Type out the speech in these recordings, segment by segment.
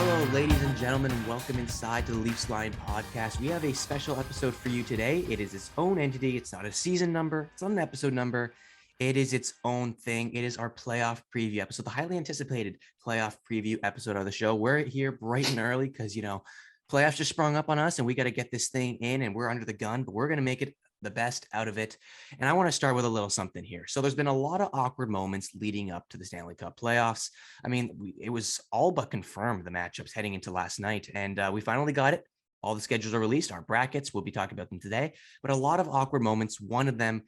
Hello, ladies and gentlemen, and welcome inside to the Leafs Line podcast. We have a special episode for you today. It is its own entity. It's not a season number. It's not an episode number. It is its own thing. It is our playoff preview episode, the highly anticipated playoff preview episode of the show. We're here bright and early because, playoffs just sprung up on us and we got to get this thing in and we're under the gun, but we're going to make it the best out of it. And I want to start with a little something here. So there's been a lot of awkward moments leading up to the Stanley Cup playoffs. I mean, it was all but confirmed, the matchups heading into last night. And we finally got it. All the schedules are released, our brackets. We'll be talking about them today, but a lot of awkward moments. One of them,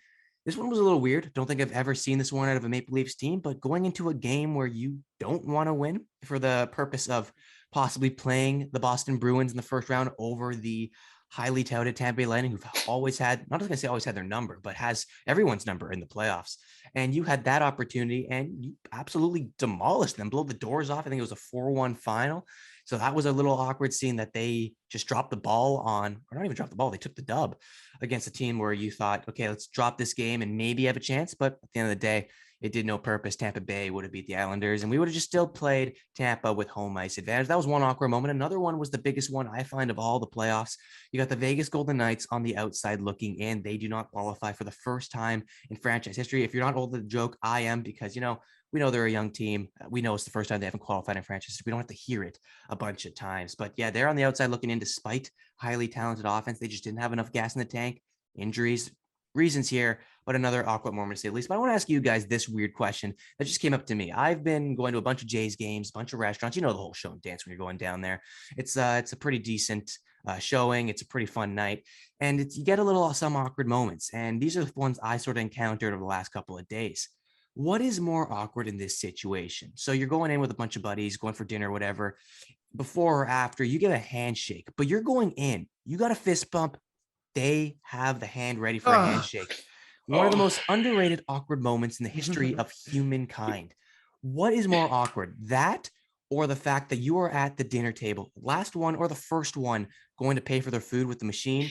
this one was a little weird. Don't think I've ever seen this one out of a Maple Leafs team, but going into a game where you don't want to win for the purpose of possibly playing the Boston Bruins in the first round over the highly touted Tampa Bay Lightning, who've always had, not just going to say always had their number, but has everyone's number in the playoffs. And you had that opportunity and you absolutely demolished them, blew the doors off. I think it was a 4-1 final. So that was a little awkward seeing that they just dropped the ball on, or not even dropped the ball, they took the dub against a team where you thought, okay, let's drop this game and maybe have a chance. But at the end of the day, it did no purpose. Tampa Bay would have beat the Islanders and we would have just still played Tampa with home ice advantage. That was one awkward moment. Another one was the biggest one I find of all the playoffs. You got the Vegas Golden Knights on the outside looking in. They do not qualify for the first time in franchise history. If you're not old to the joke, I am, because, we know they're a young team. We know it's the first time they haven't qualified in franchise history. We don't have to hear it a bunch of times. But yeah, they're on the outside looking in despite highly talented offense. They just didn't have enough gas in the tank. Injuries, reasons here, but another awkward moment to say the least. But I want to ask you guys this weird question that just came up to me. I've been going to a bunch of Jays games, a bunch of restaurants. You know the whole show and dance when you're going down there. It's a pretty decent showing. It's a pretty fun night, and you get a little some awkward moments. And these are the ones I sort of encountered over the last couple of days. What is more awkward in this situation? So you're going in with a bunch of buddies, going for dinner, whatever. Before or after, you get a handshake, but you're going in. You got a fist bump. They have the hand ready for a handshake. One of the most underrated awkward moments in the history of humankind. What is more awkward, that or the fact that you are at the dinner table, last one or the first one, going to pay for their food with the machine,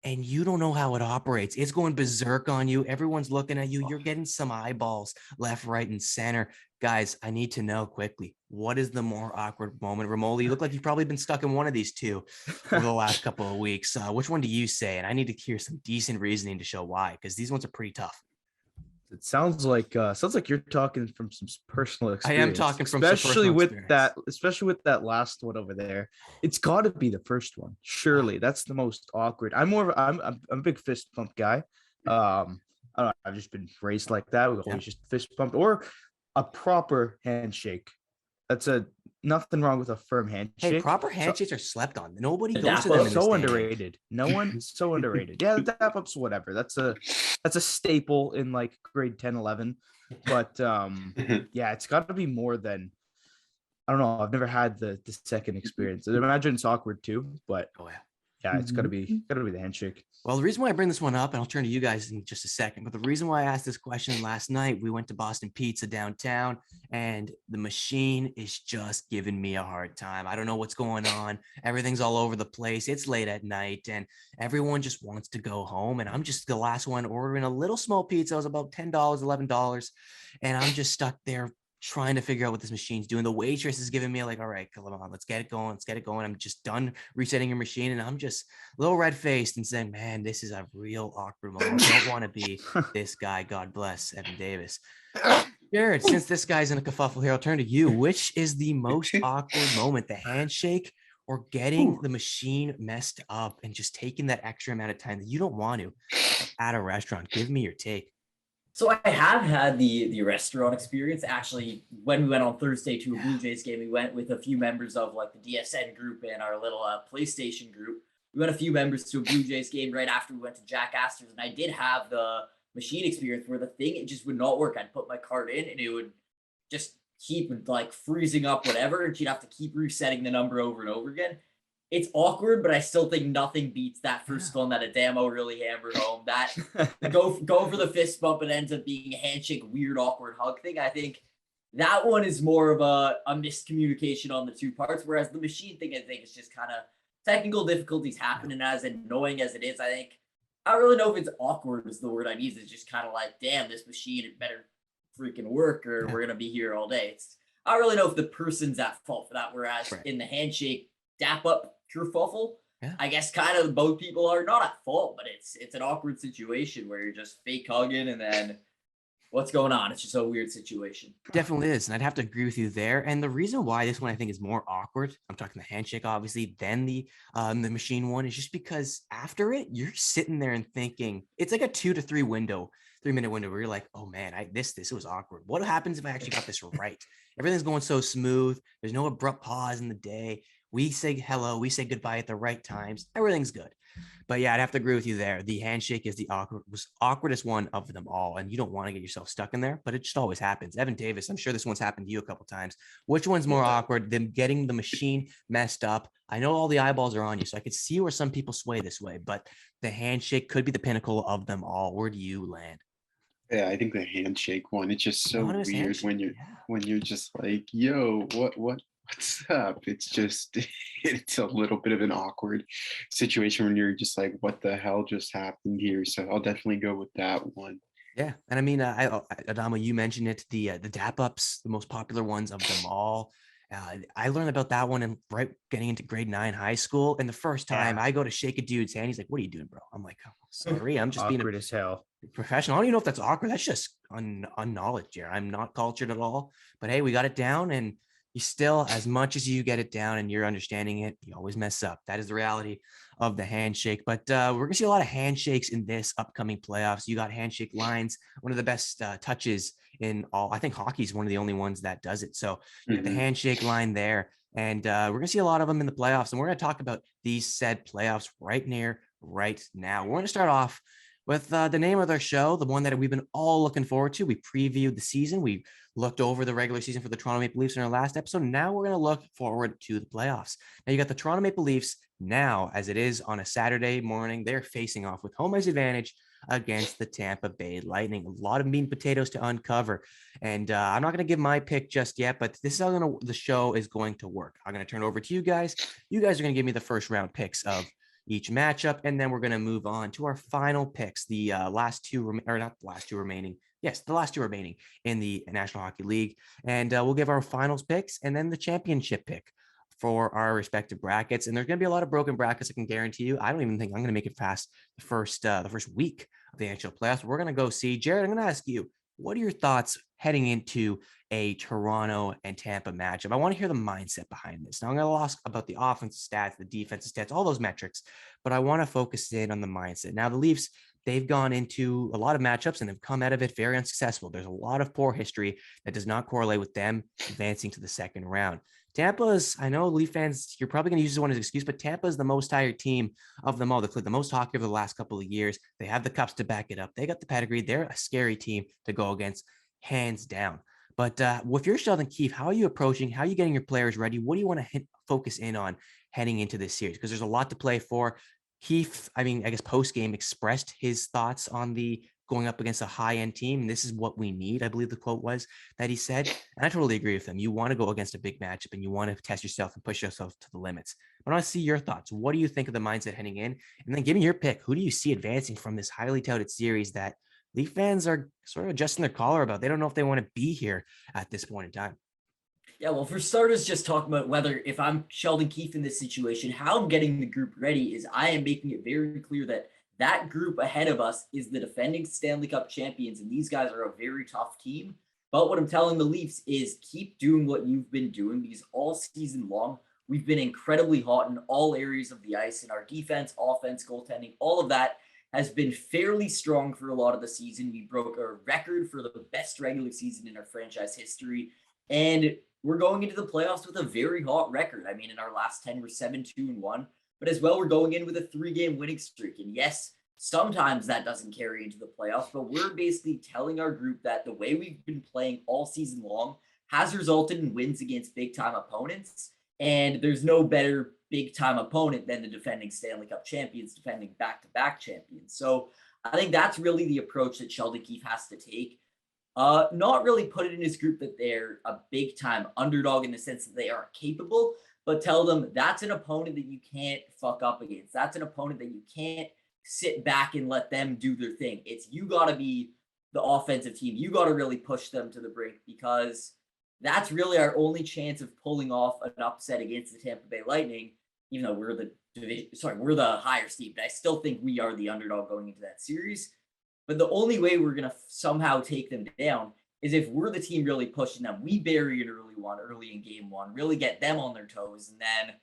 and you don't know how it operates? It's going berserk on you. Everyone's looking at you. You're getting some eyeballs left, right, and center. Guys, I need to know quickly, what is the more awkward moment? Rimoli, you look like you've probably been stuck in one of these two over the last couple of weeks. Which one do you say? And I need to hear some decent reasoning to show why, because these ones are pretty tough. It sounds like you're talking from some personal experience. I am talking from especially some with experience. especially with that last one over there. It's got to be the first one. Surely that's the most awkward. I'm a big fist pump guy. I don't know, I've just been raised like that. We've always just fist pumped or a proper handshake. That's nothing wrong with a firm handshake. Hey, proper handshakes are slept on. Nobody goes to them in this so day. underrated. No one so underrated. Yeah, the tap ups, whatever. That's a staple in like grade 10, 11. But yeah, it's got to be more than, I don't know. I've never had the second experience. I imagine it's awkward too, but yeah, it's gotta be the handshake. Well, the reason why I bring this one up, and I'll turn to you guys in just a second, but the reason why I asked this question last night, we went to Boston Pizza downtown, and the machine is just giving me a hard time. I don't know what's going on. Everything's all over the place. It's late at night, and everyone just wants to go home. And I'm just the last one ordering a little small pizza. It was about $10, $11, and I'm just stuck there trying to figure out what this machine's doing. The waitress is giving me like, all right, come on, let's get it going. Let's get it going. I'm just done resetting your machine. And I'm just a little red faced and saying, man, this is a real awkward moment. I don't want to be this guy. God bless Evan Davis. Jared, since this guy's in a kerfuffle here, I'll turn to you. Which is the most awkward moment, the handshake or getting the machine messed up and just taking that extra amount of time that you don't want to at a restaurant? Give me your take. So I have had the restaurant experience. Actually, when we went on Thursday to a Blue Jays game, we went with a few members of like the DSN group and our little PlayStation group. We went a few members to a Blue Jays game right after we went to Jack Astor's, and I did have the machine experience where the thing, it just would not work. I'd put my card in and it would just keep like freezing up whatever, and you'd have to keep resetting the number over and over again. It's awkward, but I still think nothing beats that first one that Adamo really hammered home. That go for the fist bump and ends up being a handshake, weird, awkward hug thing. I think that one is more of a miscommunication on the two parts, whereas the machine thing, I think, is just kind of technical difficulties happen, and as annoying as it is, I don't really know if it's awkward is the word I'd use. It's just kind of like, damn, this machine, it better freaking work or we're going to be here all day. I don't really know if the person's at fault for that. Whereas Right. in the handshake, dap up, kerfuffle, Yeah. I guess kind of both people are not at fault, but it's an awkward situation where you're just fake hugging and then what's going on? It's just a weird situation. Definitely is. And I'd have to agree with you there. And the reason why this one I think is more awkward, I'm talking the handshake, obviously, than the machine one, is just because after it, you're sitting there and thinking it's like a 2 to 3-minute window where you're like, oh man, this was awkward. What happens if I actually got this right? Everything's going so smooth. There's no abrupt pause in the day. We say hello, we say goodbye at the right times. Everything's good. But yeah, I'd have to agree with you there. The handshake is the awkwardest one of them all, and you don't want to get yourself stuck in there, but it just always happens. Evan Davis, I'm sure this one's happened to you a couple times. Which one's more awkward than getting the machine messed up? I know all the eyeballs are on you, so I could see where some people sway this way, but the handshake could be the pinnacle of them all. Where do you land? Yeah, I think the handshake one, it's just so Anonymous weird handshake, when you're just like, yo, what's up? It's just it's a little bit of an awkward situation when you're just like, what the hell just happened here? So I'll definitely go with that one. Yeah, and I mean, Adamo, you mentioned it, the dap ups, the most popular ones of them all. I learned about that one and right getting into grade 9 high school. And the first time I go to shake a dude's hand, he's like, "What are you doing, bro?" I'm like, "Oh, sorry, I'm just being Awkward as hell. professional." I don't even know if that's awkward. That's just unknowledge here. I'm not cultured at all. But hey, we got it down, and you still, as much as you get it down and you're understanding it, you always mess up. That is the reality of the handshake. But we're gonna see a lot of handshakes in this upcoming playoffs. You got handshake lines, one of the best touches in all. I think hockey is one of the only ones that does it. So you got the handshake line there. And we're going to see a lot of them in the playoffs. And we're going to talk about these said playoffs right now. We're going to start off with the name of their show, the one that we've been all looking forward to. We previewed the season. We looked over the regular season for the Toronto Maple Leafs in our last episode. Now we're going to look forward to the playoffs. Now you got the Toronto Maple Leafs now, as it is on a Saturday morning. They're facing off with home ice advantage against the Tampa Bay Lightning. A lot of meat and potatoes to uncover. And I'm not going to give my pick just yet, but this is how the show is going to work. I'm going to turn it over to you guys. You guys are going to give me the first round picks of each matchup, and then we're going to move on to our final picks, the last two remaining in the National Hockey League. And we'll give our finals picks and then the championship pick for our respective brackets. And there's going to be a lot of broken brackets, I can guarantee you. I don't even think I'm going to make it past the first week of the NHL playoffs. We're going to go see. Jared, I'm going to ask you, what are your thoughts heading into a Toronto and Tampa matchup? I want to hear the mindset behind this. Now, I'm going to ask about the offensive stats, the defensive stats, all those metrics, but I want to focus in on the mindset. Now, the Leafs, they've gone into a lot of matchups and have come out of it very unsuccessful. There's a lot of poor history that does not correlate with them advancing to the second round. Tampa's, I know Leaf fans, you're probably going to use this one as an excuse, but Tampa is the most tired team of them all. They played the most hockey over the last couple of years. They have the cups to back it up. They got the pedigree. They're a scary team to go against, hands down. But if you're Sheldon Keefe, how are you approaching? How are you getting your players ready? What do you want to focus in on heading into this series? Because there's a lot to play for. Keefe, I guess post-game expressed his thoughts on the going up against a high-end team. And this is what we need, I believe the quote was that he said. And I totally agree with him. You want to go against a big matchup and you want to test yourself and push yourself to the limits. But I want to see your thoughts. What do you think of the mindset heading in? And then give me your pick. Who do you see advancing from this highly touted series that Leaf fans are sort of adjusting their collar about? They don't know if they want to be here at this point in time. Yeah, well, for starters, just talking about whether if I'm Sheldon Keefe in this situation, how I'm getting the group ready is I am making it very clear that that group ahead of us is the defending Stanley Cup champions, and these guys are a very tough team. But what I'm telling the Leafs is keep doing what you've been doing, because all season long, we've been incredibly hot in all areas of the ice, and our defense, offense, goaltending, all of that has been fairly strong for a lot of the season. We broke a record for the best regular season in our franchise history, and we're going into the playoffs with a very hot record. I mean, in our last 10, we're 7-2-1, but as well, we're going in with a 3-game winning streak. And yes, sometimes that doesn't carry into the playoffs, but we're basically telling our group that the way we've been playing all season long has resulted in wins against big time opponents. And there's no better big time opponent than the defending Stanley Cup champions, defending back-to-back champions. So I think that's really the approach that Sheldon Keefe has to take. Not really put it in his group that they're a big time underdog in the sense that they are capable, but tell them that's an opponent that you can't fuck up against. That's an opponent that you can't sit back and let them do their thing. It's you got to be the offensive team. You got to really push them to the brink, because that's really our only chance of pulling off an upset against the Tampa Bay Lightning, even though we're we're the higher seed, but I still think we are the underdog going into that series. But the only way we're going to somehow take them down is if we're the team really pushing them. We bury an early in game one, really get them on their toes. And then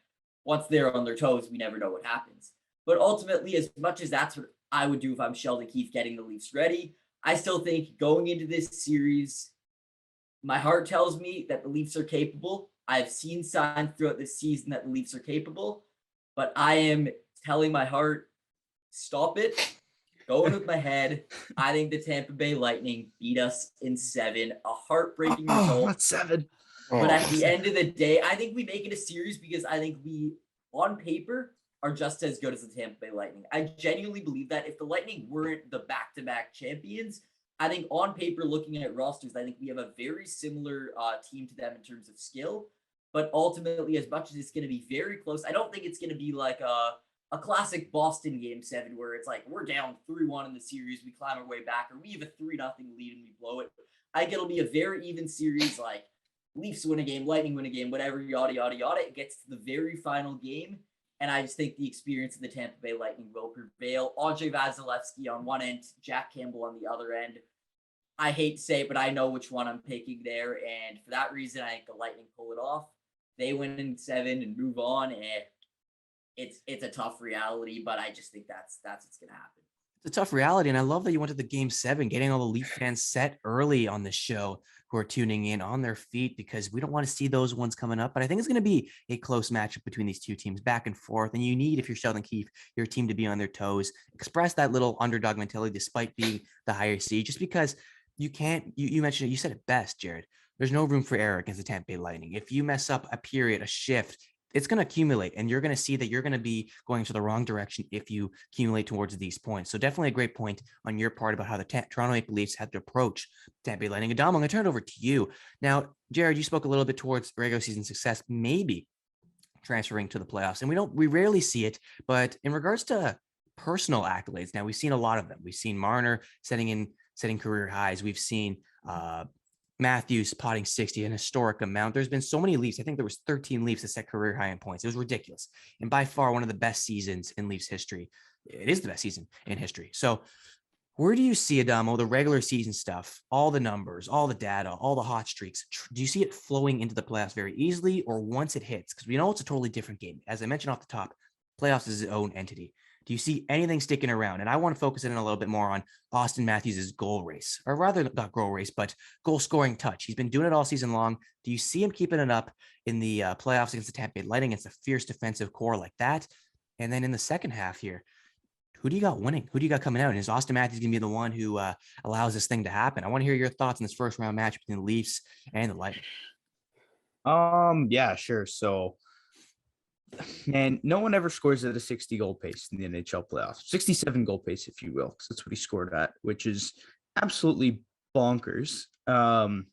once they're on their toes, we never know what happens. But ultimately, as much as that's what I would do if I'm Sheldon Keefe getting the Leafs ready, I still think going into this series, my heart tells me that the Leafs are capable. I've seen signs throughout this season that the Leafs are capable, but I am telling my heart, stop it. Going with my head, I think the Tampa Bay Lightning beat us in 7, a heartbreaking result. Not 7. But at the end of the day, I think we make it a series because I think we, on paper, are just as good as the Tampa Bay Lightning. I genuinely believe that if the Lightning weren't the back-to-back champions, I think on paper, looking at rosters, I think we have a very similar team to them in terms of skill. But ultimately, as much as it's going to be very close, I don't think it's going to be like a classic Boston Game 7 where it's like we're down 3-1 in the series, we climb our way back, or we have a 3-0 lead and we blow it. I think it'll be a very even series, like Leafs win a game, Lightning win a game, whatever, yada, yada, yada. It gets to the very final game, and I just think the experience of the Tampa Bay Lightning will prevail. Andrei Vasilevsky on one end, Jack Campbell on the other end. I hate to say it, but I know which one I'm picking there, and for that reason, I think the Lightning pull it off. They win in 7 and move on, and it's a tough reality, but I just think that's what's going to happen. It's a tough reality, and I love that you went to the Game 7, getting all the Leaf fans set early on the show who are tuning in on their feet, because we don't want to see those ones coming up. But I think it's going to be a close matchup between these two teams, back and forth. And you need, if you're Sheldon Keefe, your team to be on their toes, express that little underdog mentality despite being the higher seed, just because you can't. You mentioned it. You said it best, Jared. There's no room for error against the Tampa Bay Lightning. If you mess up a period, a shift, it's going to accumulate, and you're going to see that you're going to be going to the wrong direction if you accumulate towards these points. So definitely a great point on your part about how the Toronto Maple Leafs had to approach Tampa Bay Lightning. Adam, I'm going to turn it over to you. Now, Jared, you spoke a little bit towards regular season success, maybe transferring to the playoffs, and we rarely see it, but in regards to personal accolades, now we've seen a lot of them. We've seen Marner setting career highs. We've seen, Matthews potting 60, an historic amount. There's been so many Leafs. I think there was 13 Leafs that set career high in points. It was ridiculous. And by far one of the best seasons in Leafs history. It is the best season in history. So where do you see, Adamo, the regular season stuff, all the numbers, all the data, all the hot streaks? Do you see it flowing into the playoffs very easily, or once it hits? Because we know it's a totally different game. As I mentioned off the top, playoffs is its own entity. Do you see anything sticking around? And I want to focus in a little bit more on Austin Matthews' goal race, or rather not goal race, but goal scoring touch. He's been doing it all season long. Do you see him keeping it up in the playoffs against the Tampa Bay Lightning, against a fierce defensive core like that? And then in the second half here, who do you got winning? Who do you got coming out? And is Austin Matthews going to be the one who allows this thing to happen? I want to hear your thoughts on this first round match between the Leafs and the Lightning. Yeah, sure. So, man, no one ever scores at a 60 goal pace in the NHL playoffs. 67 goal pace, if you will, because that's what he scored at, which is absolutely bonkers. And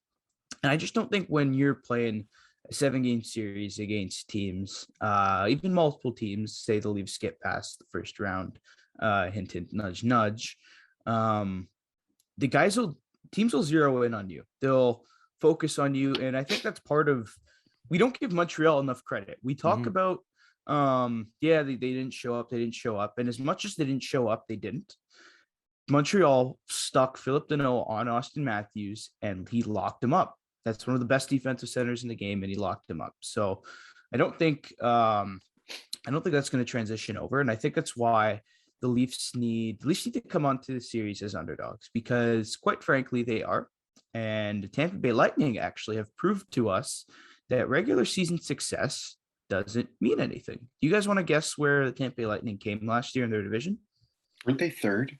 I just don't think when you're playing a 7-game series against teams, even multiple teams, say the Leafs get past the first round, hint, hint, nudge, nudge, teams will zero in on you. They'll focus on you. And I think that's part of, we don't give Montreal enough credit. We talk about, they didn't show up. And as much as they didn't show up, they didn't. Montreal stuck Philip Deneau on Austin Matthews, and he locked him up. That's one of the best defensive centers in the game, and he locked him up. So I don't think that's going to transition over. And I think that's why the Leafs need to come onto the series as underdogs, because quite frankly, they are. And the Tampa Bay Lightning actually have proved to us that regular season success doesn't mean anything. Do you guys want to guess where the Tampa Bay Lightning came last year in their division? Weren't they third?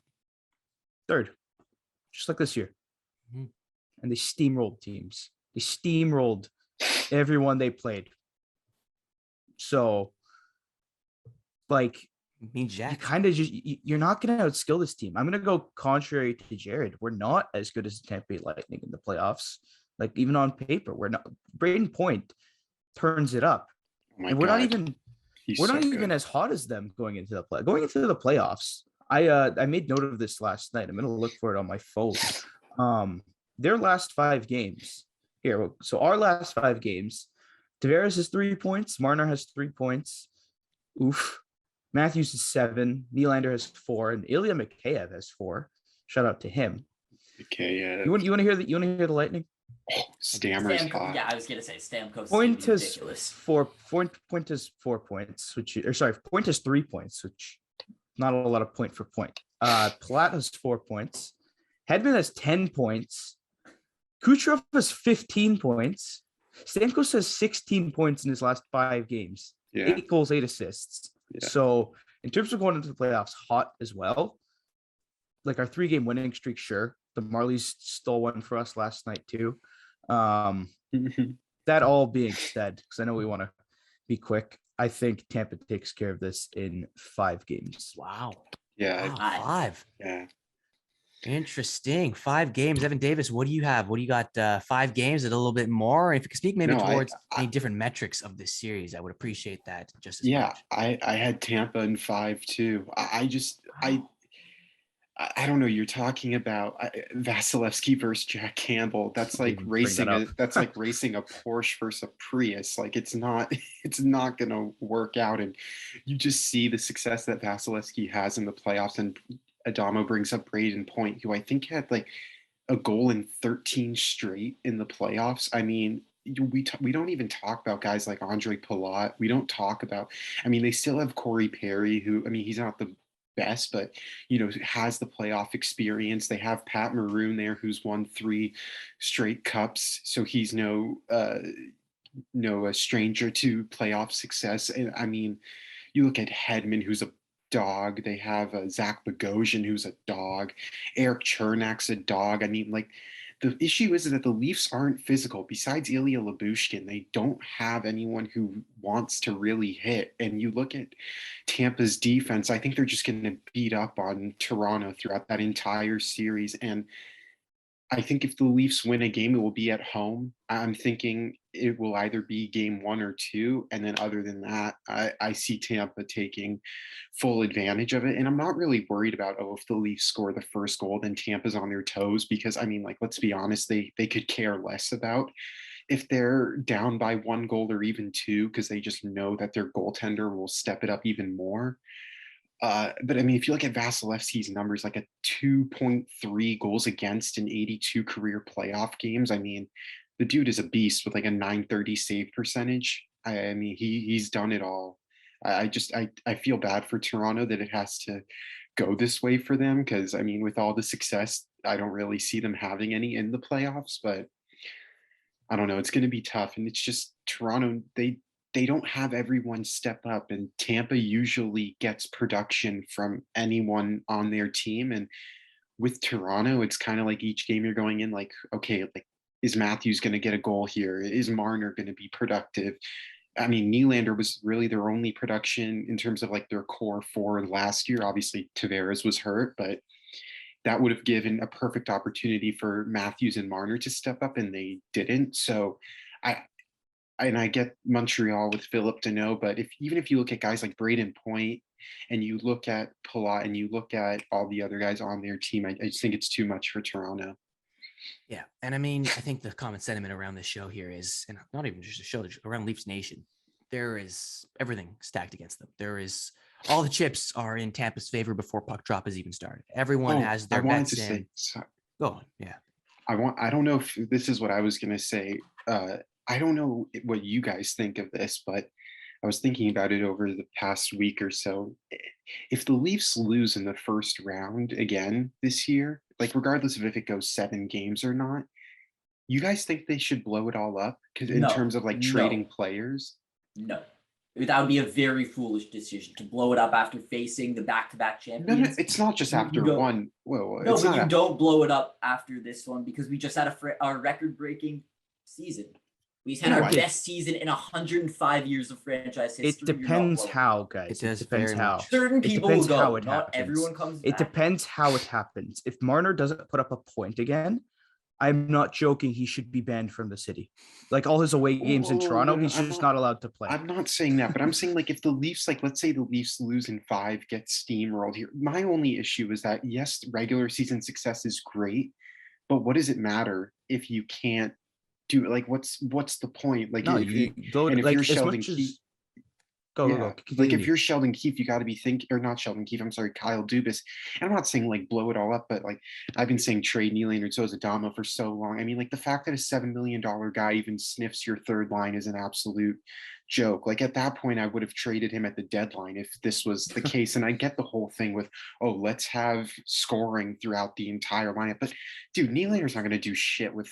Third, just like this year. Mm-hmm. And they steamrolled teams. They steamrolled everyone they played. So, like, Me, Jack. you kind of just, you're not going to outskill this team. I'm going to go contrary to Jared. We're not as good as the Tampa Bay Lightning in the playoffs. Like, even on paper, we're not. Braden Point turns it up. Oh and we're not even good. as hot as them going into the playoffs. I made note of this last night. I'm going to look for it on my phone. Their last 5 games here. So our last 5 games, Tavares has 3 points. Marner has 3 points. Oof. Matthews is 7. Nylander has 4, and Ilya Mikheyev has 4. Shout out to him. Okay, yeah. You want to hear the Lightning? Stammer's hot. Yeah, I was gonna say Stamkos Point is is ridiculous. 4 points, Point is 3 points, which not a lot of point for point. Palat has 4 points. Hedman has 10 points. Kucherov has 15 points. Stamkos has 16 points in his last 5 games. Yeah. 8 goals, 8 assists. Yeah. So in terms of going into the playoffs, hot as well. Like our 3-game winning streak, sure. The Marlies stole one for us last night too. That all being said, because I know we want to be quick, I think Tampa takes care of this in 5 games. Wow. Yeah. Wow, 5. Yeah. Interesting. 5 games. Evan Davis, what do you have? What do you got? 5 games? Is it a little bit more? If you could speak maybe towards any different metrics of this series, I would appreciate that just as much. I had Tampa in 5 too. I don't know. You're talking about Vasilevsky versus Jack Campbell. That's like racing a Porsche versus a Prius. Like it's not going to work out. And you just see the success that Vasilevsky has in the playoffs. And Adamo brings up Braden Point, who I think had like a goal in 13 straight in the playoffs. I mean, we don't even talk about guys like Andre Palat. We don't talk about. I mean, they still have Corey Perry, who he's not the best, but has the playoff experience. They have Pat Maroon there, who's won 3 straight cups, so he's no a stranger to playoff success. And I mean, you look at Hedman, who's a dog. They have Zach Bogosian, who's a dog. Eric Chernak's a dog. I mean, like, the issue is that the Leafs aren't physical. Besides Ilya Lyubushkin, they don't have anyone who wants to really hit. And you look at Tampa's defense, I think they're just going to beat up on Toronto throughout that entire series. And I think if the Leafs win a game, it will be at home. I'm thinking it will either be game 1 or 2. And then other than that, I see Tampa taking full advantage of it. And I'm not really worried about, if the Leafs score the first goal, then Tampa's on their toes. Because, I mean, like, let's be honest, they could care less about if they're down by 1 goal or even 2, because they just know that their goaltender will step it up even more. But I mean, if you look at Vasilevsky's numbers, like a 2.3 goals against in 82 career playoff games, I mean, the dude is a beast with like a 930 save percentage. I mean, he's done it all. I feel bad for Toronto that it has to go this way for them, because I mean, with all the success, I don't really see them having any in the playoffs. But I don't know, it's going to be tough. And it's just Toronto, they don't have everyone step up, and Tampa usually gets production from anyone on their team. And with Toronto, it's kind of like each game you're going in like, okay, like, is Matthews going to get a goal here? Is Marner going to be productive? I mean, Nylander was really their only production in terms of like their core 4 last year. Obviously, Tavares was hurt, but that would have given a perfect opportunity for Matthews and Marner to step up, and they didn't. So I get Montreal with Philip Deneau, but even if you look at guys like Braden Point and you look at Palat and you look at all the other guys on their team, I just think it's too much for Toronto. Yeah. And I mean, I think the common sentiment around this show here is, and not even just a show, around Leafs Nation, there is everything stacked against them. There is all the chips are in Tampa's favor before puck drop has even started. Everyone has their bets in. Go on. Yeah. I don't know if this is what I was going to say. I don't know what you guys think of this, but I was thinking about it over the past week or so. If the Leafs lose in the first round again this year, like regardless of if it goes 7 games or not, you guys think they should blow it all up? Because in terms of like trading players? No. That would be a very foolish decision to blow it up after facing the back-to-back champions. No, it's not just after one. Well, no, but you don't blow it up after this one, because we just had our record-breaking season. We had our best season in 105 years of franchise history. It depends how, guys. It depends how. Certain people will go. Not happens. Everyone comes back. It depends how it happens. If Marner doesn't put up a point again, I'm not joking, he should be banned from the city. Like all his away games in Toronto, he's just not allowed to play. I'm not saying that, but I'm saying like if the Leafs, like let's say the Leafs lose in 5, get steamrolled here. My only issue is that yes, regular season success is great, but what does it matter if you can't dude, like what's the point? Like No, if you you go and to if you're like as Sheldon much Keefe, as go. like if Continue. you're Sheldon Keefe, you got to be thinking, or not Sheldon Keefe, I'm sorry, Kyle Dubas. And I'm not saying like blow it all up, but like I've been saying trade Nylander and so is Adama for so long. I mean, like the fact that a $7 million guy even sniffs your third line is an absolute joke. Like at that point, I would have traded him at the deadline if this was the case. And I get the whole thing with, oh, let's have scoring throughout the entire lineup. But dude, Nylander's not going to do shit with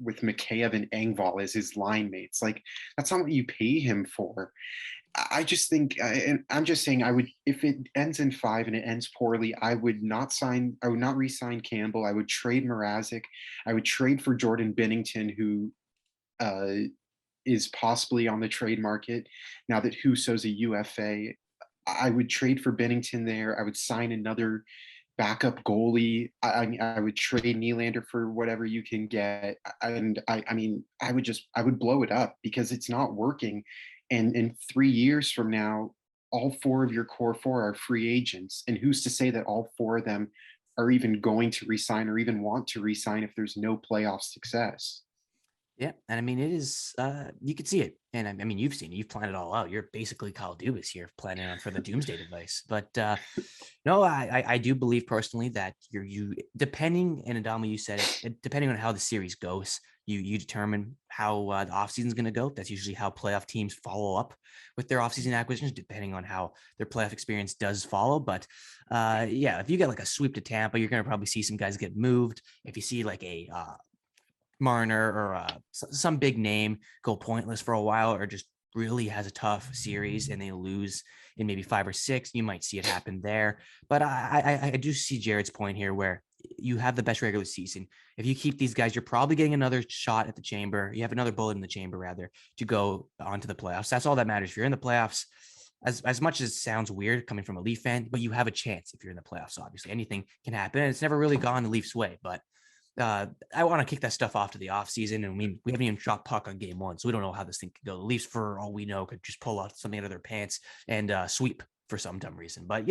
Mikheyev and Engvall as his line mates. Like that's not what you pay him for. I just think, and I'm just saying, I would, if it ends in 5 and it ends poorly, I would not re-sign Campbell. I would trade Mrazek. I would trade for Jordan Binnington, who is possibly on the trade market now that Russo's a UFA. I would trade for Binnington there. I would sign another backup goalie. I would trade Nylander for whatever you can get. And I mean, I would blow it up because it's not working. And in 3 years from now, all 4 of your core 4 are free agents. And who's to say that all 4 of them are even going to resign or even want to resign if there's no playoff success? Yeah, and I mean it is. You can see it, and I mean you've seen it. You've planned it all out. You're basically Kyle Dubas here, planning on for the doomsday device. But no, I do believe personally that you depending, and Adama, you said it, depending on how the series goes, you determine how the offseason is going to go. That's usually how playoff teams follow up with their offseason acquisitions, depending on how their playoff experience does follow. But yeah, if you get like a sweep to Tampa, you're going to probably see some guys get moved. If you see like a Marner or some big name go pointless for a while, or just really has a tough series and they lose in maybe 5 or 6, you might see it happen there. But I do see Jared's point here where you have the best regular season. If you keep these guys, you're probably getting another shot at the chamber. You have another bullet in the chamber rather to go onto the playoffs. That's all that matters. If you're in the playoffs, as much as it sounds weird coming from a Leaf fan, but you have a chance if you're in the playoffs. Obviously, anything can happen. And it's never really gone the Leafs' way, but I want to kick that stuff off to the offseason. And we haven't even dropped puck on game 1. So we don't know how this thing could go. The Leafs, for all we know, could just pull out something out of their pants and sweep for some dumb reason. But,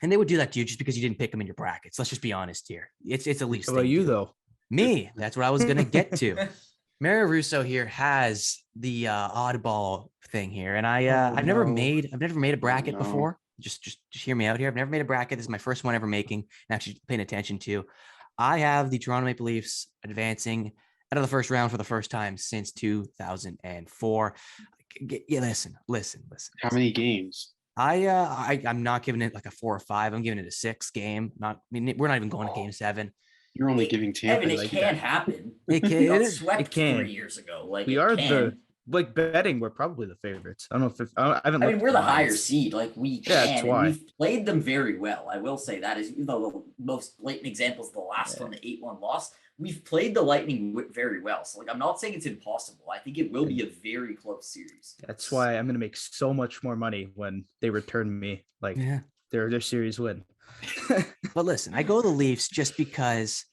and they would do that to you just because you didn't pick them in your brackets. Let's just be honest here. It's a Leafs How thing. about you though? Me. That's what I was going to get to. Mary Russo here has the oddball thing here. And I've never made a bracket before. Just hear me out here. I've never made a bracket. This is my first one ever making and actually paying attention to. I have the Toronto Maple Leafs advancing out of the first round for the first time since 2004. Yeah, listen. How many games? I'm not giving it like a 4 or 5. I'm giving it a 6 game. We're not even going to game 7. You're only giving Tampa. Evan, it like can that. happen. It can. We got It swept can. 3 years ago. Like We it are can. betting. We're probably the favorites. I don't know if I haven't. I mean, looked we're at the lines. higher seed. Like we Yeah, can, that's and why. we've played them very well. I will say that is, even though the most blatant example is the last one, the 8-1 loss. We've played the Lightning very well. So, like, I'm not saying it's impossible. I think it will be a very close series. That's why I'm gonna make so much more money when they return me like their series win. But listen, I go the Leafs just because,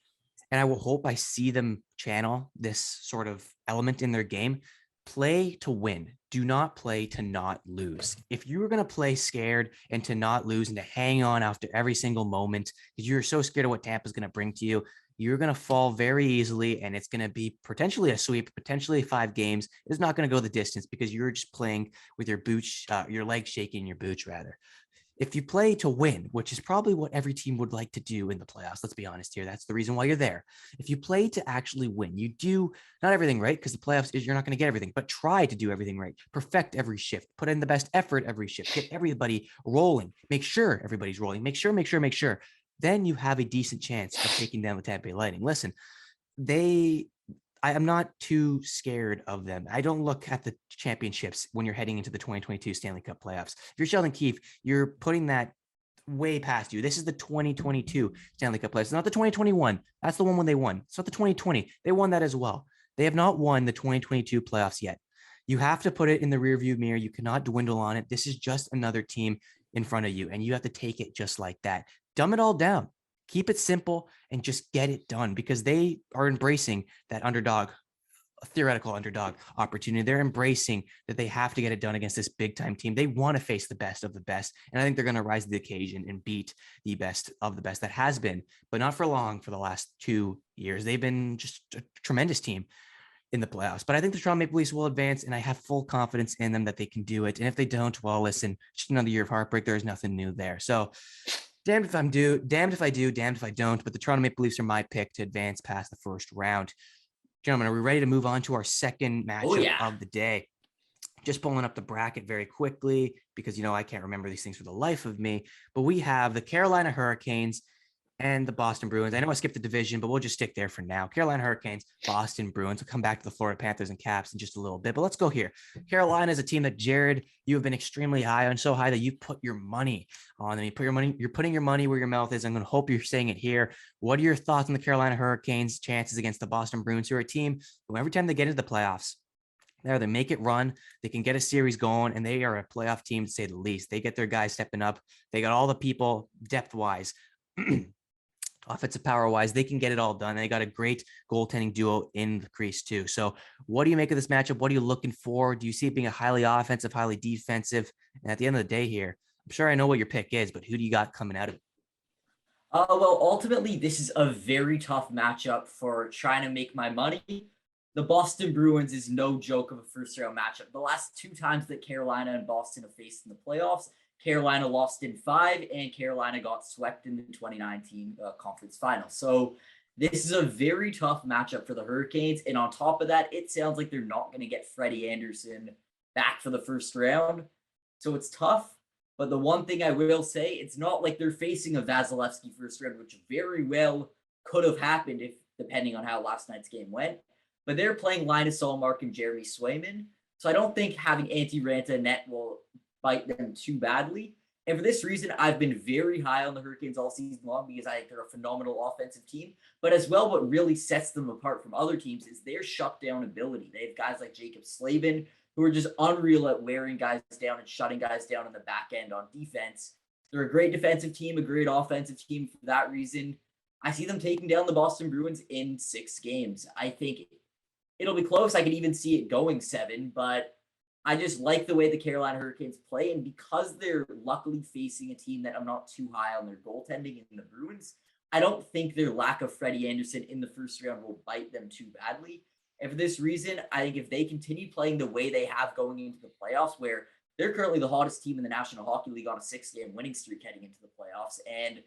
and I will hope I see them channel this sort of element in their game. Play to win. Do not play to not lose. If you were going to play scared and to not lose and to hang on after every single moment because you're so scared of what Tampa's going to bring to you, you're going to fall very easily, and it's going to be potentially a sweep, potentially 5 games. It's not going to go the distance because you're just playing with your boots, your legs shaking, your boots rather. If you play to win, which is probably what every team would like to do in the playoffs, let's be honest here. That's the reason why you're there. If you play to actually win, you do not everything right, because the playoffs is you're not going to get everything, but try to do everything right. Perfect every shift. Put in the best effort every shift. Get everybody rolling. Make sure everybody's rolling. Make sure. Then you have a decent chance of taking down the Tampa Bay Lightning. Listen, I am not too scared of them. I don't look at the championships when you're heading into the 2022 Stanley Cup playoffs. If you're Sheldon Keefe, you're putting that way past you. This is the 2022 Stanley Cup playoffs. It's not the 2021. That's the one when they won. It's not the 2020. They won that as well. They have not won the 2022 playoffs yet. You have to put it in the rearview mirror. You cannot dwindle on it. This is just another team in front of you, and you have to take it just like that. Dumb it all down. Keep it simple and just get it done, because they are embracing that underdog, theoretical underdog opportunity. They're embracing that they have to get it done against this big time team. They want to face the best of the best. And I think they're going to rise to the occasion and beat the best of the best that has been, but not for long for the last 2 years. They've been just a tremendous team. in the playoffs. But I think the Toronto Maple Leafs will advance, and I have full confidence in them that they can do it. And if they don't, well, listen, just another year of heartbreak. There's nothing new there. So damned if I do, damned if I don't. But the Toronto Maple Leafs are my pick to advance past the first round. Gentlemen, are we ready to move on to our second matchup of the day? Just pulling up the bracket very quickly because, I can't remember these things for the life of me. But we have the Carolina Hurricanes and the Boston Bruins. I know I skipped the division, but we'll just stick there for now. Carolina Hurricanes, Boston Bruins. We'll come back to the Florida Panthers and Caps in just a little bit, but let's go here. Carolina is a team that, Jared, you have been extremely high on, so high that you put your money on them. You're putting your money where your mouth is. I'm going to hope you're saying it here. What are your thoughts on the Carolina Hurricanes' chances against the Boston Bruins, who are a team who every time they get into the playoffs, they make it run, they can get a series going, and they are a playoff team to say the least. They get their guys stepping up. They got all the people depth-wise. Offensive power wise, they can get it all done. They got a great goaltending duo in the crease too. So what do you make of this matchup? What are you looking for? Do you see it being a highly offensive, highly defensive? And at the end of the day here, I'm sure I know what your pick is, but who do you got coming out of it? Well, ultimately, this is a very tough matchup for trying to make my money. The Boston Bruins is no joke of a first round matchup. The last two times that Carolina and Boston have faced in the playoffs, Carolina lost in 5, and Carolina got swept in the 2019 conference final. So this is a very tough matchup for the Hurricanes. And on top of that, it sounds like they're not going to get Freddie Anderson back for the first round. So it's tough. But the one thing I will say, it's not like they're facing a Vasilevsky first round, which very well could have happened if depending on how last night's game went. But they're playing Linus Ullmark and Jeremy Swayman. So I don't think having Antti Raanta and net will bite them too badly. And for this reason, I've been very high on the Hurricanes all season long because I think they're a phenomenal offensive team. But as well, what really sets them apart from other teams is their shutdown ability. They have guys like Jacob Slavin, who are just unreal at wearing guys down and shutting guys down in the back end on defense. They're a great defensive team, a great offensive team. For that reason, I see them taking down the Boston Bruins in 6 games. I think it'll be close. I could even see it going 7, but I just like the way the Carolina Hurricanes play, and because they're luckily facing a team that I'm not too high on their goaltending in the Bruins, I don't think their lack of Freddie Anderson in the first round will bite them too badly. And for this reason, I think if they continue playing the way they have going into the playoffs, where they're currently the hottest team in the National Hockey League on a 6-game winning streak heading into the playoffs, and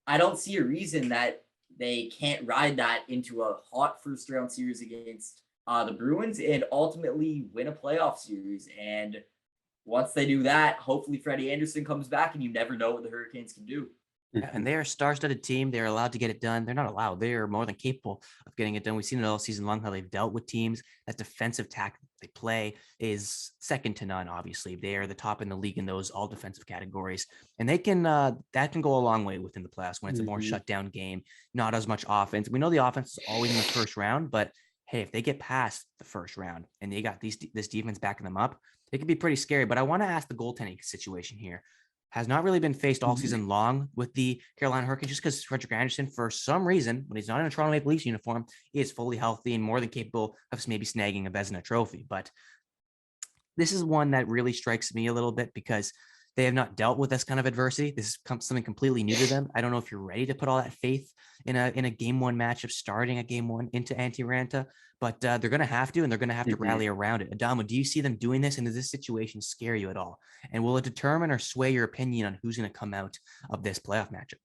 I don't see a reason that they can't ride that into a hot first-round series against the Bruins and ultimately win a playoff series. And once they do that, hopefully Freddie Anderson comes back, and you never know what the Hurricanes can do. And they are a star-studded team. They're allowed to get it done. They're not allowed. They are more than capable of getting it done. We've seen it all season long, how they've dealt with teams. That defensive tack they play is second to none, obviously. They are the top in the league in those all defensive categories. And they can that can go a long way within the playoffs when it's a more shutdown game, not as much offense. We know the offense is always in the first round, but hey, if they get past the first round and they got this defense backing them up, it could be pretty scary. But I want to ask the goaltending situation here. Has not really been faced all season long with the Carolina Hurricanes, just because Frederick Anderson, for some reason, when he's not in a Toronto Maple Leafs uniform, he is fully healthy and more than capable of maybe snagging a Vezina trophy. But this is one that really strikes me a little bit because they have not dealt with this kind of adversity. This is something completely new to them. I don't know if you're ready to put all that faith in a game 1 matchup, starting a game 1 into Antti Raanta, but they're going to have to, and they're going to have to rally around it. Adamo, do you see them doing this? And does this situation scare you at all? And will it determine or sway your opinion on who's going to come out of this playoff matchup?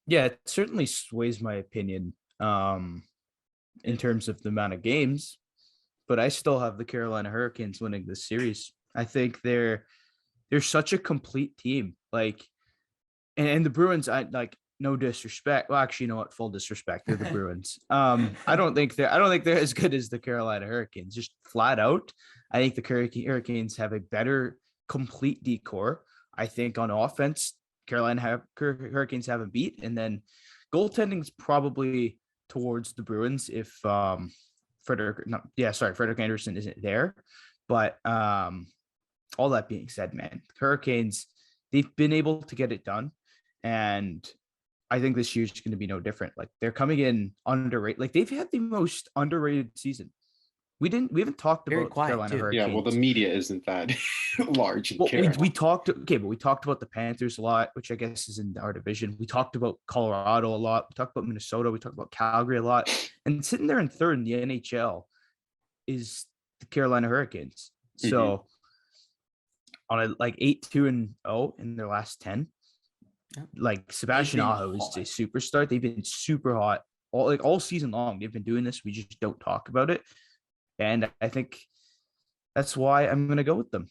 Yeah, it certainly sways my opinion in terms of the amount of games, but I still have the Carolina Hurricanes winning this series. I think they're such a complete team. Like, and the Bruins, I like, no disrespect. Well, actually, you know what? Full disrespect. They're the Bruins. I don't think they're as good as the Carolina Hurricanes. Just flat out, I think the Hurricanes have a better complete decor. I think on offense, Hurricanes have a beat, and then goaltending is probably towards the Bruins if Frederick Anderson isn't there. But all that being said, man, Hurricanes, they've been able to get it done, and I think this year's going to be no different. Like, they're coming in underrated. Like, they've had the most underrated season. We haven't talked about Carolina Hurricanes. Yeah, well, the media isn't that large. Well, we talked about the Panthers a lot, which I guess is in our division. We talked about Colorado a lot. We talked about Minnesota. We talked about Calgary a lot. And sitting there in third in the NHL, is the Carolina Hurricanes. Mhm. So on a 8-2-0 in their last 10, like Sebastian been Aho is hot. a superstar. They've been super hot all season long. They've been doing this. We just don't talk about it. And I think that's why I'm going to go with them.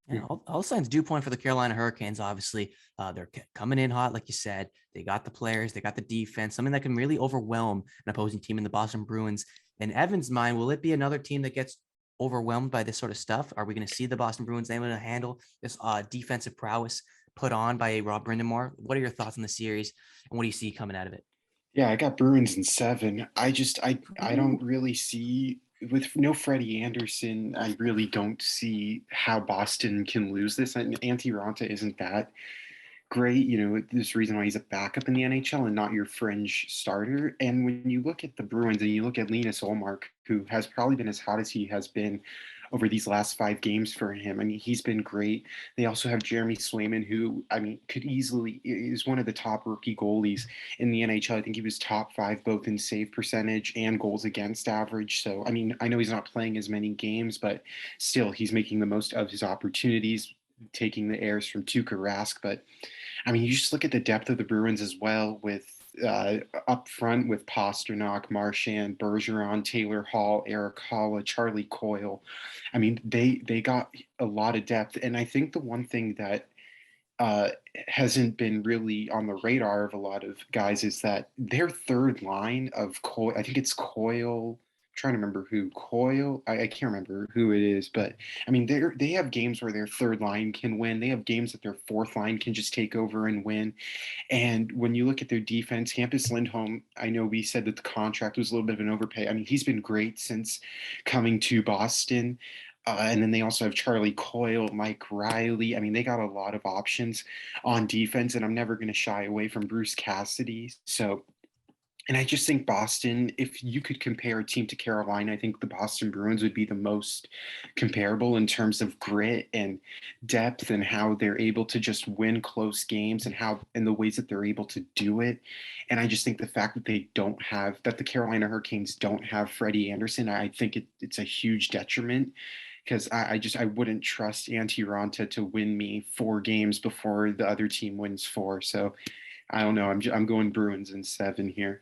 Yeah, all signs do point for the Carolina Hurricanes. Obviously, they're coming in hot, like you said. They got the players, they got the defense, something that can really overwhelm an opposing team in the Boston Bruins. In Evan's mind, will it be another team that gets overwhelmed by this sort of stuff? Are we going to see the Boston Bruins able to handle this defensive prowess put on by Rob Brindamore? What are your thoughts on the series, and what do you see coming out of it? Yeah, I got Bruins in 7. I don't really see, with no Freddie Anderson, I really don't see how Boston can lose this. And Antti Ranta isn't that great. There's a reason why he's a backup in the NHL and not your fringe starter. And when you look at the Bruins and you look at Linus Ullmark, who has probably been as hot as he has been over these last 5 games for him. I mean, he's been great. They also have Jeremy Swayman, who, I mean, could easily is one of the top rookie goalies in the NHL. I think he was top 5 both in save percentage and goals against average. So, I mean, I know he's not playing as many games, but still, he's making the most of his opportunities, taking the airs from Tuukka Rask. But I mean, you just look at the depth of the Bruins as well with up front with Pasternak, Marchand, Bergeron, Taylor Hall, Eric Holla, Charlie Coyle. I mean, they got a lot of depth. And I think the one thing that hasn't been really on the radar of a lot of guys is that their third line of Coyle, I think it's Coyle, trying to remember who Coyle. I can't remember who it is, but I mean they have games where their third line can win. They have games that their fourth line can just take over and win. And when you look at their defense, Hampus Lindholm, I know we said that the contract was a little bit of an overpay. I mean, he's been great since coming to Boston. And then they also have Charlie Coyle, Mike Riley. I mean, they got a lot of options on defense, and I'm never going to shy away from Bruce Cassidy. So, and I just think Boston, if you could compare a team to Carolina, I think the Boston Bruins would be the most comparable in terms of grit and depth and how they're able to just win close games and the ways that they're able to do it. And I just think the fact that that the Carolina Hurricanes don't have Freddie Anderson, I think it's a huge detriment because I wouldn't trust Antti Ranta to win me 4 games before the other team wins 4. So I don't know. I'm going Bruins in 7 here.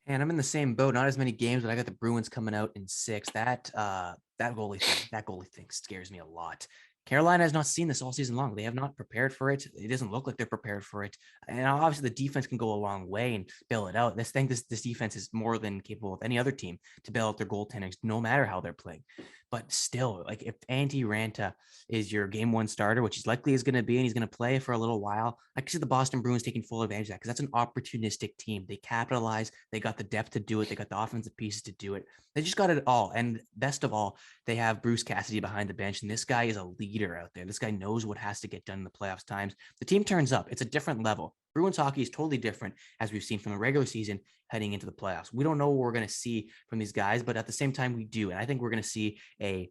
And I'm in the same boat. Not as many games, but I got the Bruins coming out in 6. That goalie thing scares me a lot. Carolina has not seen this all season long. They have not prepared for it. It doesn't look like they're prepared for it. And obviously the defense can go a long way and bail it out. This defense is more than capable of any other team to bail out their goaltenders, no matter how they're playing. But still, like if Antti Ranta is your game 1 starter, which he's likely is going to be, and he's going to play for a little while, I can see the Boston Bruins taking full advantage of that because that's an opportunistic team. They capitalize. They got the depth to do it. They got the offensive pieces to do it. They just got it all. And best of all, they have Bruce Cassidy behind the bench, and this guy is a leader out there. This guy knows what has to get done in the playoffs times. The team turns up. It's a different level. Bruins hockey is totally different, as we've seen from the regular season heading into the playoffs. We don't know what we're going to see from these guys, but at the same time, we do. And I think we're going to see a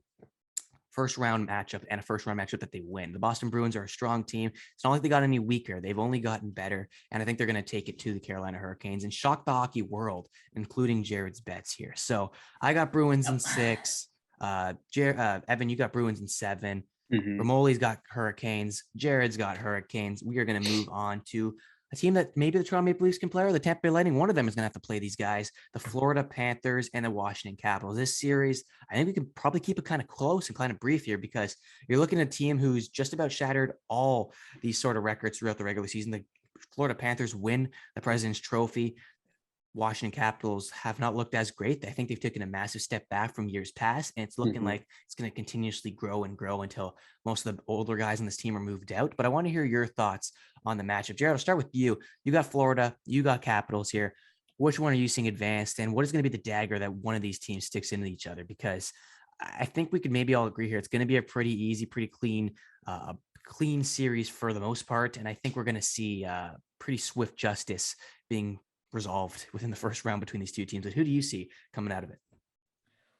first round matchup and a first round matchup that they win. The Boston Bruins are a strong team. It's not like they got any weaker. They've only gotten better. And I think they're going to take it to the Carolina Hurricanes and shock the hockey world, including Jared's bets here. So I got Bruins in 6. Evan, you got Bruins in 7. Mm-hmm. Rimoli's got Hurricanes. Jared's got Hurricanes. We are going to move on to a team that maybe the Toronto Maple Leafs can play, or the Tampa Bay Lightning. One of them is going to have to play these guys, the Florida Panthers and the Washington Capitals. This series, I think we can probably keep it kind of close and kind of brief here because you're looking at a team who's just about shattered all these sort of records throughout the regular season. The Florida Panthers win the President's Trophy. Washington Capitals have not looked as great. I think they've taken a massive step back from years past, and it's looking like it's going to continuously grow and grow until most of the older guys on this team are moved out. But I want to hear your thoughts on the matchup. Jared, I'll start with you. You got Florida, you got Capitals here. Which one are you seeing advanced, and what is going to be the dagger that one of these teams sticks into each other? Because I think we could maybe all agree here it's going to be a pretty easy, pretty clean series for the most part, and I think we're going to see pretty swift justice being resolved within the first round between these two teams. But who do you see coming out of it?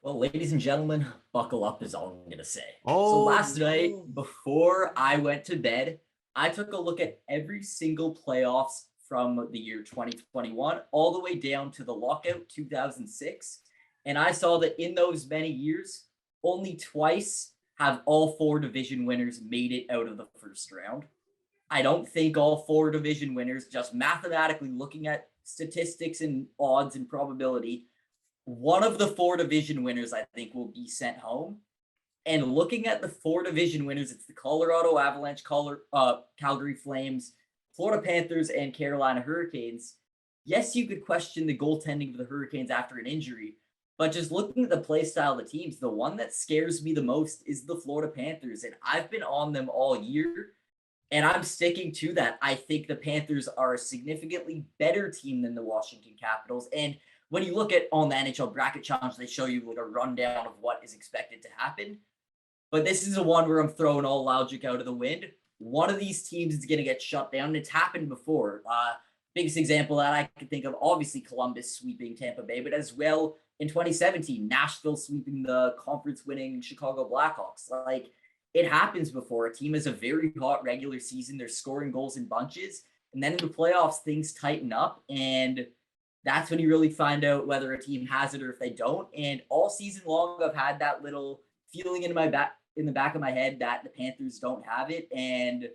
Well, ladies and gentlemen, buckle up is all I'm going to say. Oh, so last night, before I went to bed, I took a look at every single playoffs from the year 2021 all the way down to the lockout 2006. And I saw that in those many years, only twice have all 4 division winners made it out of the first round. I don't think all 4 division winners, just mathematically looking at statistics and odds and probability, one of the 4 division winners, I think, will be sent home. And looking at the 4 division winners, it's the Colorado Avalanche, Calgary Flames, Florida Panthers, and Carolina Hurricanes. Yes, you could question the goaltending of the Hurricanes after an injury, but just looking at the play style of the teams, the one that scares me the most is the Florida Panthers. And I've been on them all year, and I'm sticking to that. I think the Panthers are a significantly better team than the Washington Capitals. And when you look at on the NHL Bracket Challenge, they show you like a rundown of what is expected to happen. But this is the one where I'm throwing all logic out of the wind. One of these teams is going to get shut down. It's happened before. Biggest example that I can think of, obviously Columbus sweeping Tampa Bay, but as well in 2017, Nashville sweeping the conference-winning Chicago Blackhawks. Like, it happens before. A team has a very hot regular season. They're scoring goals in bunches. And then in the playoffs, things tighten up. And that's when you really find out whether a team has it or if they don't. And all season long, I've had that little feeling in the back of my head that the Panthers don't have it. And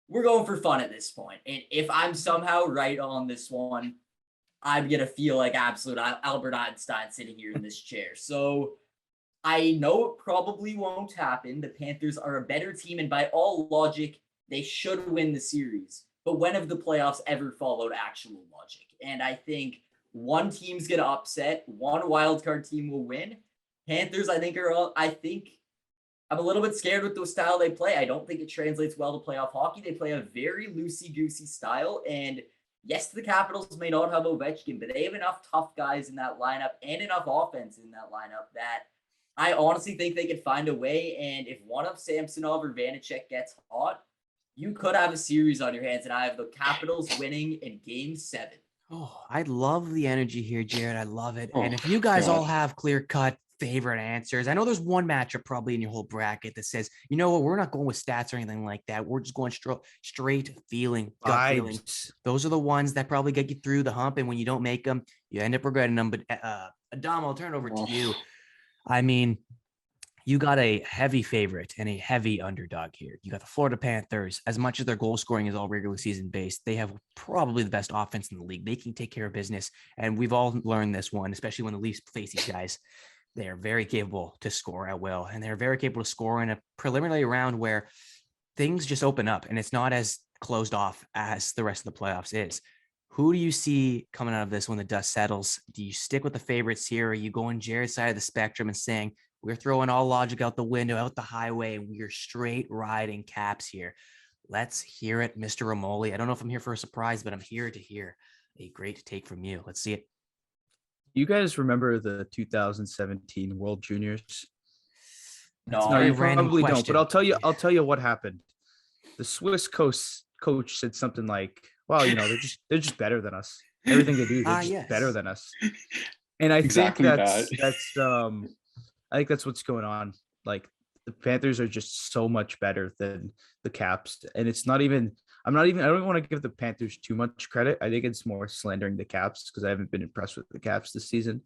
we're going for fun at this point. And if I'm somehow right on this one, I'm going to feel like absolute Albert Einstein sitting here in this chair. So I know it probably won't happen. The Panthers are a better team, and by all logic, they should win the series. But when have the playoffs ever followed actual logic? And I think one team's going to upset, one wildcard team will win. Panthers, I'm a little bit scared with the style they play. I don't think it translates well to playoff hockey. They play a very loosey-goosey style. And yes, the Capitals may not have Ovechkin, but they have enough tough guys in that lineup and enough offense in that lineup that I honestly think they could find a way. And if one of Samsonov or Vanacek gets hot, you could have a series on your hands. And I have the Capitals winning in Game 7. Oh, I love the energy here, Jared. I love it. And if you guys all have clear-cut favorite answers, I know there's one matchup probably in your whole bracket that says, you know what, we're not going with stats or anything like that. We're just going straight feeling, gut feeling. Those are the ones that probably get you through the hump. And when you don't make them, you end up regretting them. But Adam, I'll turn it over to you. I mean, you got a heavy favorite and a heavy underdog here. You got the Florida Panthers. As much as their goal scoring is all regular season based, they have probably the best offense in the league. They can take care of business. And we've all learned this one, especially when the Leafs face these guys. They are very capable to score at will. And they're very capable to score in a preliminary round where things just open up and it's not as closed off as the rest of the playoffs is. Who do you see coming out of this when the dust settles? Do you stick with the favorites here? Or are you going Jared's side of the spectrum and saying, we're throwing all logic out the window, out the highway, and we're straight riding Caps here? Let's hear it, Mr. Rimoli. I don't know if I'm here for a surprise, but I'm here to hear a great take from you. Let's see it. You guys remember the 2017 World Juniors? No, you probably don't, but I'll tell you what happened. The Swiss coach said something like, well, you know, they're just better than us. Everything they do, they're just better than us. And I think I think that's what's going on. Like, the Panthers are just so much better than the Caps. And it's not even, I don't want to give the Panthers too much credit. I think it's more slandering the Caps because I haven't been impressed with the Caps this season.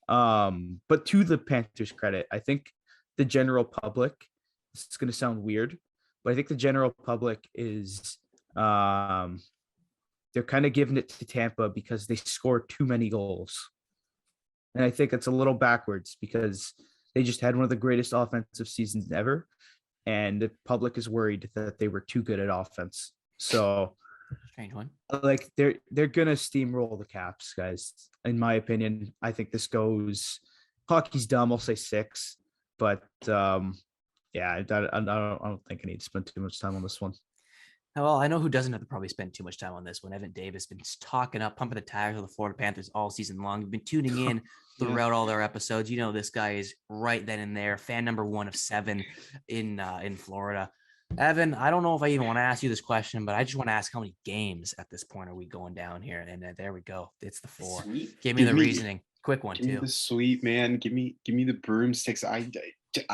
But to the Panthers' credit, I think the general public, this is going to sound weird, but I think the general public is, they're kind of giving it to Tampa because they score too many goals. And I think it's a little backwards because they just had one of the greatest offensive seasons ever. And the public is worried that they were too good at offense. So, strange one. Like, they're going to steamroll the Caps, guys. In my opinion, I think this goes, hockey's dumb. I'll say 6, but yeah, I don't think I need to spend too much time on this one. Well, I know who doesn't have to probably spend too much time on this one. Evan Davis been talking up, pumping the tires of the Florida Panthers all season long. We've been tuning in throughout all their episodes. You know, this guy is right then and there, fan number 1 of 7 in Florida. Evan, I don't know if I even want to ask you this question, but I just want to ask how many games at this point are we going down here? And there we go. It's the 4. Give me the reasoning. Quick one, give too. Me the sweep, man. Give me the broomsticks. I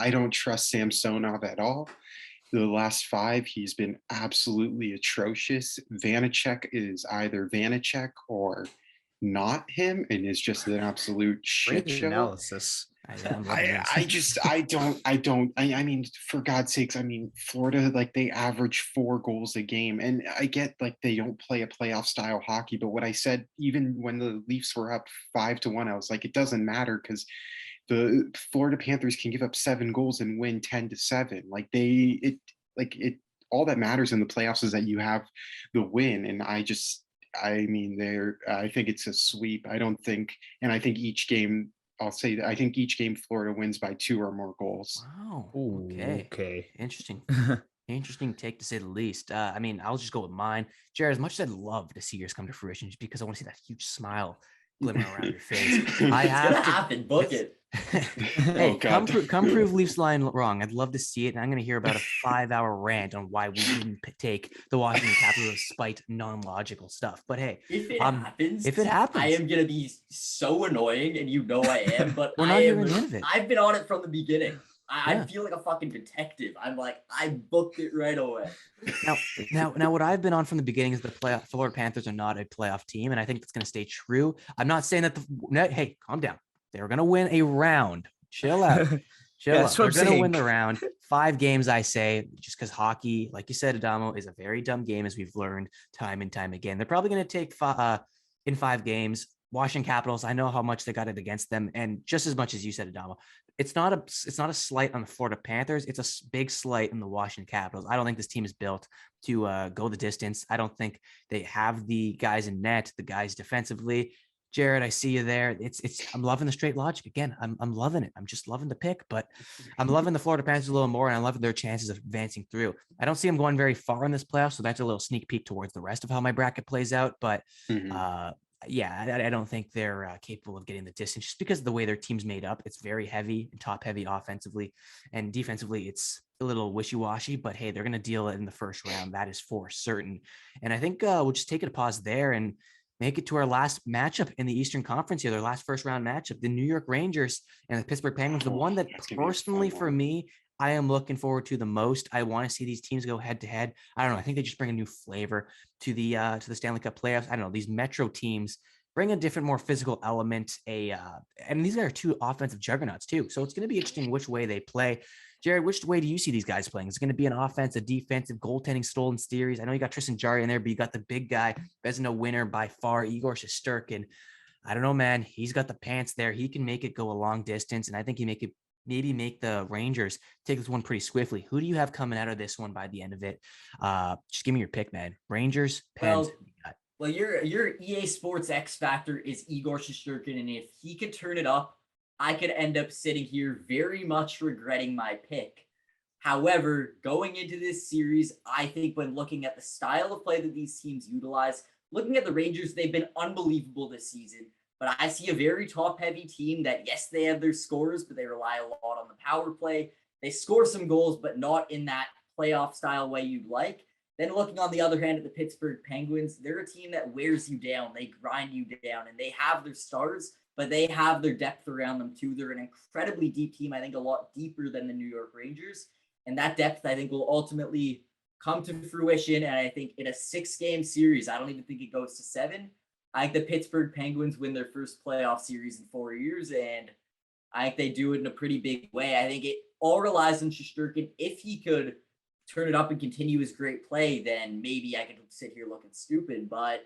don't trust Samsonov at all. The last 5, he's been absolutely atrocious. Vanacek is either Vanacek or not him, and is just an absolute shit show. Analysis. I'm loving this. I mean, for God's sakes, I mean, Florida, like they average 4 goals a game. And I get like they don't play a playoff style hockey, but what I said, even when the Leafs were up 5-1, I was like, it doesn't matter because the Florida Panthers can give up 7 goals and win 10-7. All that matters in the playoffs is that you have the win. And I mean, I think it's a sweep. I don't think, and I think each game, I'll say that I think each game Florida wins by 2 or more goals. Wow. Ooh, Okay. okay. Interesting. Interesting take to say the least. I mean, I'll just go with mine. Jared, as much as I'd love to see yours come to fruition, just because I want to see that huge smile glimmer around your face. It's gonna happen. Book it. Hey, come prove Leafs line wrong. I'd love to see it. And I'm going to hear about a 5-hour rant on why we didn't take the Washington Capitals despite non-logical stuff. But hey, if it happens, I am going to be so annoying, and you know I am. But we're not hearing the end of it. I've been on it from the beginning. I feel like a fucking detective. I'm like, I booked it right away. Now, what I've been on from the beginning is the Florida Panthers are not a playoff team, and I think that's going to stay true. I'm not saying that hey, calm down. They're going to win a round. Chill out. They're going to win the round. 5 games, I say, just because hockey, like you said, Adamo, is a very dumb game, as we've learned time and time again. They're probably going to take in 5 games. Washington Capitals, I know how much they got it against them, and just as much as you said, Adamo, it's not a slight on the Florida Panthers. It's a big slight on the Washington Capitals. I don't think this team is built to go the distance. I don't think they have the guys in net, the guys defensively. Jared, I see you there. I'm loving the straight logic again. I'm loving it. I'm just loving the pick, but I'm loving the Florida Panthers a little more, and I love their chances of advancing through. I don't see them going very far in this playoff, so that's a little sneak peek towards the rest of how my bracket plays out. But I don't think they're capable of getting the distance just because of the way their team's made up. It's very heavy and top heavy offensively, and defensively it's a little wishy-washy, but hey, they're going to deal it in the first round. That is for certain. And I think we'll just take it a pause there and make it to our last matchup in the Eastern Conference here, their last first round matchup, the New York Rangers and the Pittsburgh Penguins, the one that personally for me, I am looking forward to the most. I want to see these teams go head to head. I don't know. I think they just bring a new flavor to the Stanley Cup playoffs. I don't know. These Metro teams bring a different, more physical element. And these are 2 offensive juggernauts too. So it's going to be interesting which way they play. Jared, which way do you see these guys playing? Is it going to be an offensive, defensive, goaltending, stolen series? I know you got Tristan Jarry in there, but you got the big guy, Vezina winner by far, Igor Shesterkin. I don't know, man. He's got the pants there. He can make it go a long distance, and I think he maybe make the Rangers take this one pretty swiftly. Who do you have coming out of this one by the end of it? Just give me your pick, man. Rangers, Pens. Well, your EA Sports X factor is Igor Shesterkin, and if he could turn it up, I could end up sitting here very much regretting my pick. However, going into this series, I think when looking at the style of play that these teams utilize, looking at the Rangers, they've been unbelievable this season. But I see a very top-heavy team that, yes, they have their scorers, but they rely a lot on the power play. They score some goals, but not in that playoff-style way you'd like. Then looking on the other hand at the Pittsburgh Penguins, they're a team that wears you down. They grind you down, and they have their stars, but they have their depth around them too. They're an incredibly deep team, I think a lot deeper than the New York Rangers. And that depth, I think, will ultimately come to fruition. And I think in a 6-game series, I don't even think it goes to 7. I think the Pittsburgh Penguins win their first playoff series in 4 years, and I think they do it in a pretty big way. I think it all relies on Shesterkin. If he could turn it up and continue his great play, then maybe I could sit here looking stupid. But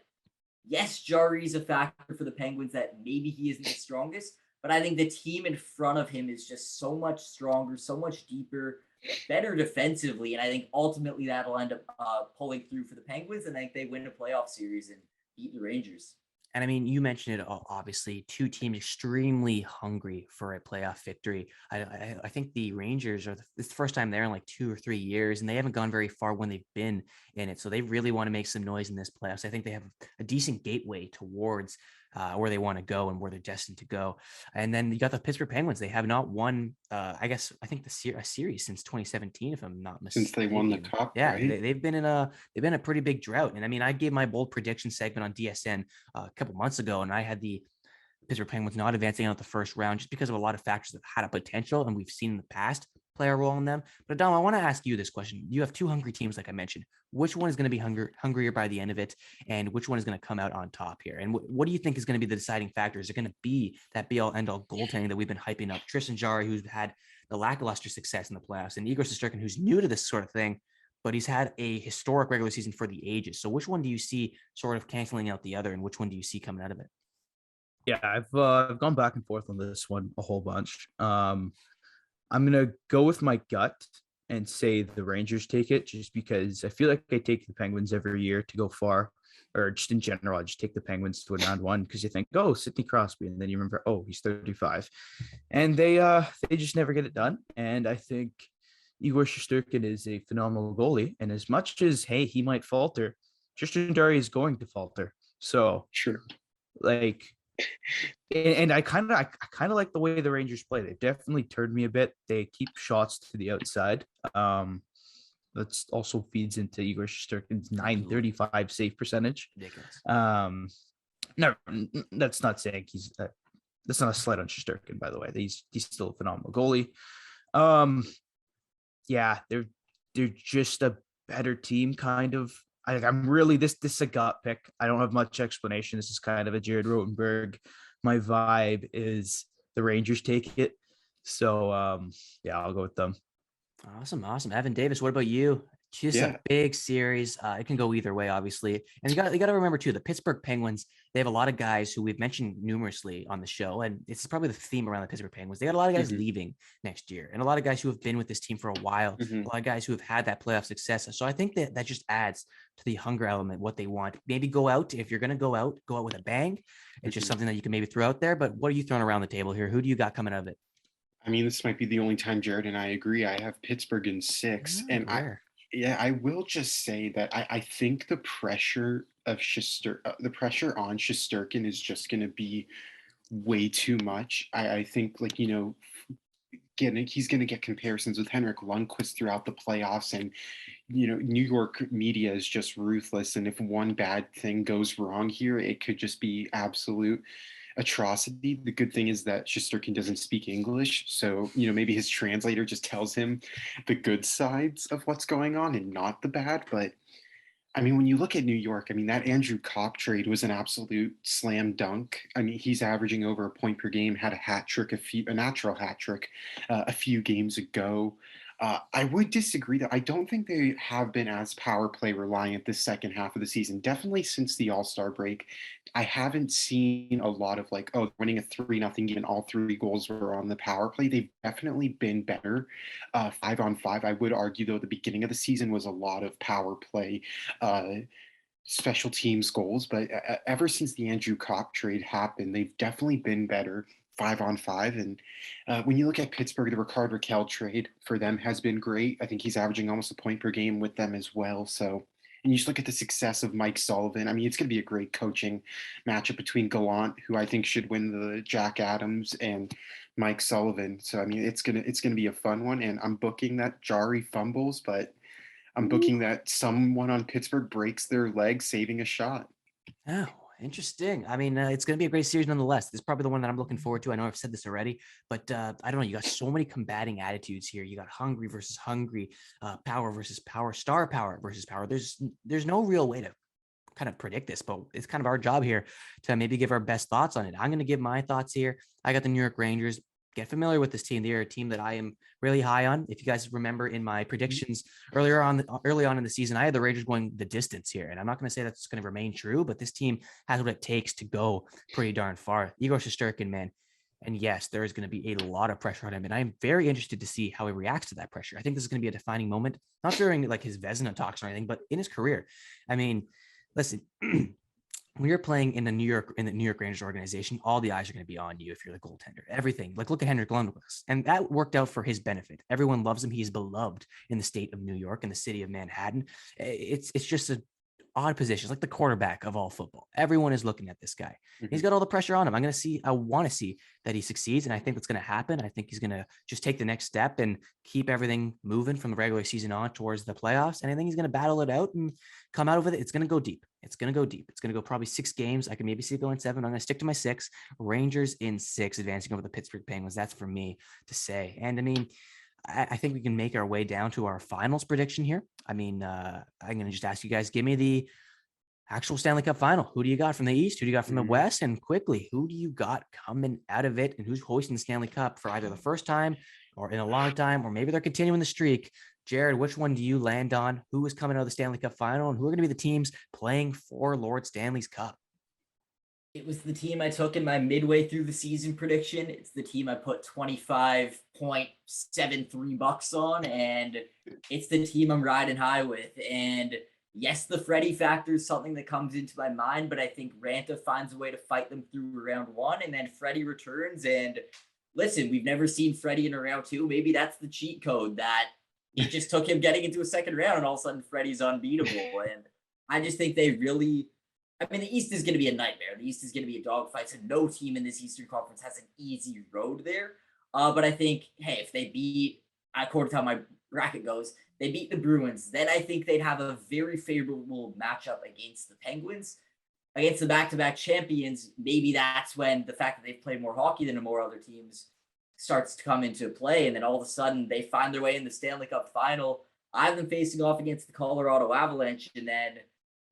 yes, Jarry's a factor for the Penguins that maybe he isn't the strongest, but I think the team in front of him is just so much stronger, so much deeper, better defensively, and I think ultimately that'll end up pulling through for the Penguins, and I think they win a playoff series and beat the Rangers. And I mean, you mentioned it all, obviously, 2 teams extremely hungry for a playoff victory. I think the Rangers it's the first time there in like 2 or 3 years, and they haven't gone very far when they've been in it. So they really want to make some noise in this playoffs. I think they have a decent gateway towards where they want to go and where they're destined to go. And then you got the Pittsburgh Penguins. They have not won, I think a series since 2017, if I'm not mistaken. Since they won the cup, yeah, right? they've been in a pretty big drought. And I mean, I gave my bold prediction segment on DSN a couple months ago, and I had the Pittsburgh Penguins not advancing out the first round just because of a lot of factors that had a potential, and we've seen in the past play a role in them. But Adam, I want to ask you this question. You have two hungry teams, like I mentioned. Which one is going to be hungrier by the end of it, and which one is going to come out on top here? And what do you think is going to be the deciding factor? Is it going to be that be-all, end-all goaltending that we've been hyping up? Tristan Jarry, who's had the lackluster success in the playoffs, and Igor Shesterkin, who's new to this sort of thing, but he's had a historic regular season for the ages. So which one do you see sort of canceling out the other, and which one do you see coming out of it? Yeah, I've gone back and forth on this one a whole bunch. I'm gonna go with my gut and say the Rangers take it, just because I feel like I take the Penguins every year to go far, or just in general, I just take the Penguins to win round one because you think, oh, Sidney Crosby, and then you remember, oh, he's 35, and they just never get it done. And I think Igor Shesterkin is a phenomenal goalie, and as much as hey, he might falter, Tristan Jarry is going to falter. So Sure. like, and I kind of like the way the Rangers play. They definitely turned me a bit. They keep shots to the outside. That's also feeds into Igor Shesterkin's .935 save percentage. Ridiculous. No, that's not saying that's not a slight on Shesterkin, by the way. He's still a phenomenal goalie. Yeah, they're just a better team, kind of. I'm really this is a gut pick. I don't have much explanation. This is kind of a Jared Rotenberg. My vibe is the Rangers take it. So yeah, I'll go with them. Awesome. Evan Davis, what about you? Just a big series. It can go either way, obviously. And you got to remember too, the Pittsburgh Penguins, they have a lot of guys who we've mentioned numerously on the show, and it's probably the theme around the Pittsburgh Penguins. They got a lot of guys leaving next year, and a lot of guys who have been with this team for a while, a lot of guys who have had that playoff success. So I think that just adds to the hunger element, what they want. Maybe go out. If you're going to go out with a bang. It's just something that you can maybe throw out there. But what are you throwing around the table here? Who do you got coming out of it? I mean, this might be the only time Jared and I agree. I have Pittsburgh in 6, and I will just say that I think the pressure of the pressure on Shesterkin is just going to be way too much. I think, like, he's going to get comparisons with Henrik Lundqvist throughout the playoffs, and New York media is just ruthless. And if one bad thing goes wrong here, it could just be absolute atrocity. The good thing is that Shesterkin doesn't speak English, so maybe his translator just tells him the good sides of what's going on and not the bad. But I mean, when you look at New York, I mean, that Andrew Kopp trade was an absolute slam dunk. I mean, he's averaging over a point per game, had a natural hat trick a few games ago. I would disagree that I don't think they have been as power play reliant this second half of the season. Definitely since the All-Star break, I haven't seen a lot of winning a 3-0 game and all 3 goals were on the power play. They've definitely been better 5-on-5. I would argue, though, the beginning of the season was a lot of power play special teams goals, but ever since the Andrew Kopp trade happened, they've definitely been better 5-on-5. And when you look at Pittsburgh, the Rickard Rakell trade for them has been great. I think he's averaging almost a point per game with them as well. So, and you just look at the success of Mike Sullivan. I mean, it's going to be a great coaching matchup between Gallant, who I think should win the Jack Adams, and Mike Sullivan. So, I mean, it's gonna be a fun one. And I'm booking that Jarry fumbles, but I'm booking that someone on Pittsburgh breaks their leg saving a shot. Oh, interesting. I mean, it's going to be a great series nonetheless. This is probably the one that I'm looking forward to. I know I've said this already, but I don't know. You got so many combating attitudes here. You got hungry versus hungry, power versus power, star power versus power. There's no real way to kind of predict this, but it's kind of our job here to maybe give our best thoughts on it. I'm going to give my thoughts here. I got the New York Rangers. Get familiar with this team. They're a team that I am really high on. If you guys remember in my predictions early on in the season, I had the Rangers going the distance here. And I'm not going to say that's going to remain true, but this team has what it takes to go pretty darn far. Igor Shesterkin, man. And yes, there is going to be a lot of pressure on him. And I'm very interested to see how he reacts to that pressure. I think this is going to be a defining moment, not during like his Vezina talks or anything, but in his career. I mean, listen, when you're playing in the New York Rangers organization, all the eyes are going to be on you if you're the goaltender. Everything, like look at Henrik Lundqvist, and that worked out for his benefit. Everyone loves him. He's beloved in the state of New York and the city of Manhattan. It's just an odd position. It's like the quarterback of all football. Everyone is looking at this guy. He's got all the pressure on him. I want to see that he succeeds, and I think that's going to happen. I think he's going to just take the next step and keep everything moving from the regular season on towards the playoffs. And I think he's going to battle it out and come out with it. It's going to go deep. It's going to go probably 6 games. I can maybe see it going 7. I'm going to stick to my 6. Rangers in 6, advancing over the Pittsburgh Penguins. That's for me to say. And I mean, I think we can make our way down to our finals prediction here. I mean, I'm going to just ask you guys, give me the actual Stanley Cup final. Who do you got from the East? Who do you got from the West? And quickly, who do you got coming out of it? And who's hoisting the Stanley Cup for either the first time or in a long time, or maybe they're continuing the streak? Jared, which one do you land on? Who is coming out of the Stanley Cup final, and who are going to be the teams playing for Lord Stanley's Cup? It was the team I took in my midway through the season prediction. It's the team I put 25.73 bucks on, and it's the team I'm riding high with. And yes, the Freddie factor is something that comes into my mind, but I think Ranta finds a way to fight them through round one, and then Freddie returns. And listen, we've never seen Freddie in a round two. Maybe that's the cheat code that it just took him getting into a second round, and all of a sudden Freddie's unbeatable. And I just think they really, I mean, the East is going to be a nightmare. The East is going to be a dogfight, so no team in this Eastern Conference has an easy road there. But I think, hey, if they beat, according to how my bracket goes, they beat the Bruins, then I think they'd have a very favorable matchup against the Penguins. Against the back-to-back champions, maybe that's when the fact that they've played more hockey than more other teams starts to come into play, and then all of a sudden they find their way in the Stanley Cup final. I have them facing off against the Colorado Avalanche, and then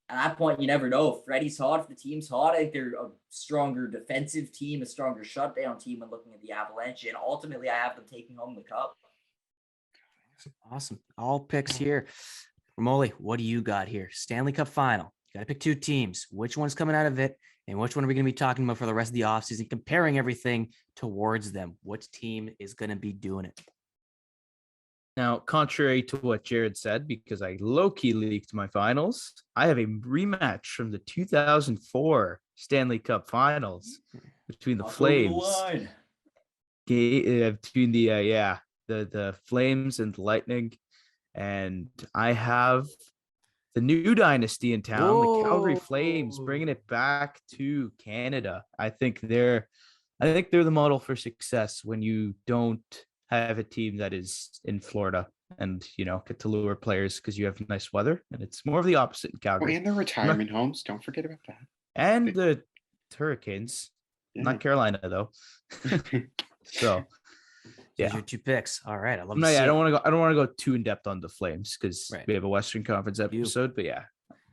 at that point, you never know. If Freddie's hot, if the team's hot, I think they're a stronger defensive team, a stronger shutdown team when looking at the Avalanche, and ultimately I have them taking home the cup. Awesome. All picks here. Rimoli, what do you got here? Stanley Cup final. You got to pick two teams. Which one's coming out of it, and which one are we going to be talking about for the rest of the offseason, comparing everything towards them? Which team is going to be doing it? Now, contrary to what Jared said, because I low-key leaked my finals, I have a rematch from the 2004 Stanley Cup Finals between the Flames. Between the Flames and the Lightning, and I have the new dynasty in town, the Calgary Flames, bringing it back to Canada. I think they're the model for success when you don't have a team that is in Florida and, get to lure players because you have nice weather, and it's more of the opposite in Calgary. And the retirement homes. Don't forget about that. And the Hurricanes, not Carolina though. So Those are your two picks. All right. I love I don't want to go too in depth on the Flames because Right. we have a Western Conference episode, but yeah.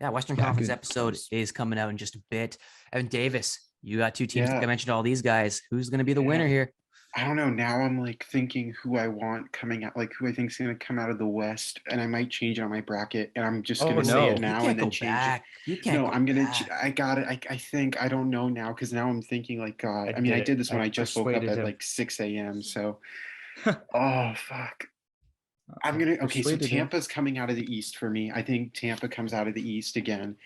Yeah, Western Conference episode is coming out in just a bit. Evan Davis, you got two teams. I mentioned all these guys. Who's going to be the winner here? I don't know. Now I'm like thinking who I want coming out, like who I think is going to come out of the West, and I might change it on my bracket, and I'm just going to say it now and then change it. You can't. No, I'm going to, I got it. I think, I don't know now because now I'm thinking like, God, I mean, I did this when I just woke up at like 6 a.m. So, oh, fuck. I'm going to, okay, so Tampa's coming out of the East for me. I think Tampa comes out of the East again.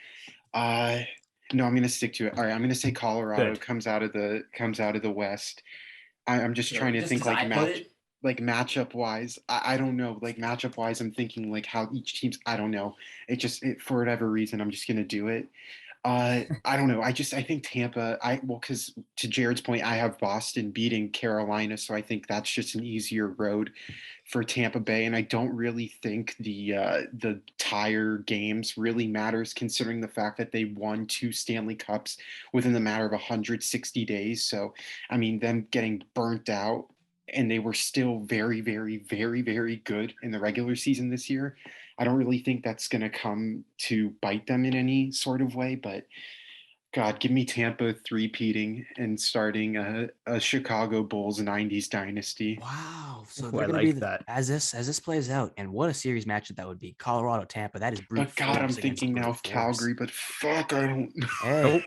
No, I'm going to stick to it. All right, I'm going to say Colorado comes out of the West. I'm just trying to think like matchup wise. I don't know. Like matchup wise, I'm thinking like how each team's. I don't know. For whatever reason, I'm just gonna do it. I don't know. I think Tampa. Because to Jared's point, I have Boston beating Carolina, so I think that's just an easier road for Tampa Bay, and I don't really think the tire games really matters, considering the fact that they won 2 Stanley Cups within the matter of 160 days. So, I mean, them getting burnt out, and they were still very, very, very, very good in the regular season this year. I don't really think that's going to come to bite them in any sort of way, but God, give me Tampa three-peating and starting a Chicago Bulls 90s dynasty. Wow. So they're going to be that. As this plays out, and what a series matchup that would be. Colorado, Tampa, that is brutal. But God, I'm thinking now of Calgary, but fuck, I don't know. Hey,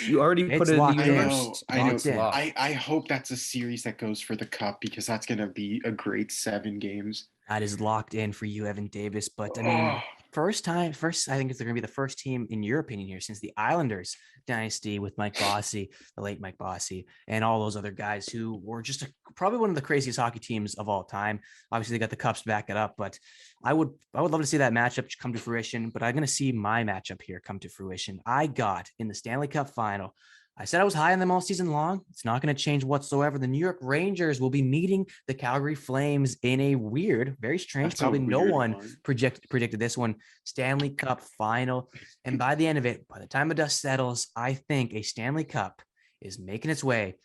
you already put it in the universe. I know. I hope that's a series that goes for the cup because that's going to be a great 7 games. That is locked in for you, Evan Davis. But I mean, first, I think it's going to be the first team, in your opinion, here since the Islanders dynasty with Mike Bossy, the late Mike Bossy, and all those other guys who were just probably one of the craziest hockey teams of all time. Obviously, they got the cups to back it up, but I would love to see that matchup come to fruition. But I'm going to see my matchup here come to fruition. I got in the Stanley Cup final. I said I was high on them all season long. It's not going to change whatsoever. The New York Rangers will be meeting the Calgary Flames in a weird, very strange, probably no one predicted this one, Stanley Cup final. And by the end of it, by the time the dust settles, I think a Stanley Cup is making its way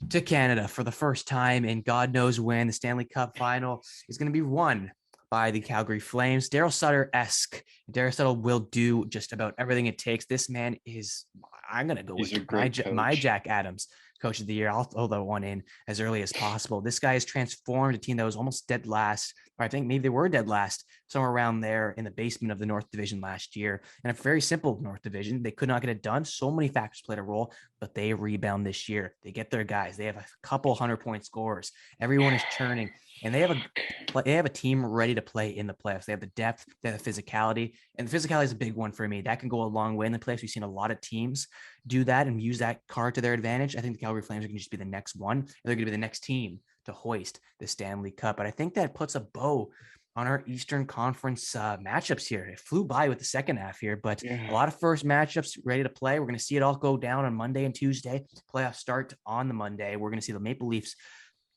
to Canada for the first time in God knows when. The Stanley Cup final is going to be won by the Calgary Flames. Daryl Sutter-esque. Daryl Sutter will do just about everything it takes. This man is, I'm going to go He's a with great my coach. Jack Adams coach of the year. I'll throw that one in as early as possible. This guy has transformed a team that was almost dead last, or I think maybe they were dead last, somewhere around there in the basement of the North Division last year. And a very simple North Division. They could not get it done. So many factors played a role, but they rebound this year. They get their guys. They have a couple 100-point scorers. Everyone is churning, and they have a team ready to play in the playoffs. They have the depth, they have the physicality, and the physicality is a big one for me. That can go a long way in the playoffs. We've seen a lot of teams do that and use that card to their advantage. I think the Calgary Flames are going to just be the next one, and they're going to be the next team to hoist the Stanley Cup. But I think that puts a bow on our Eastern Conference matchups here. It flew by with the second half here, but a lot of first matchups ready to play. We're going to see it all go down on Monday and Tuesday. Playoffs start on the Monday. We're going to see the Maple Leafs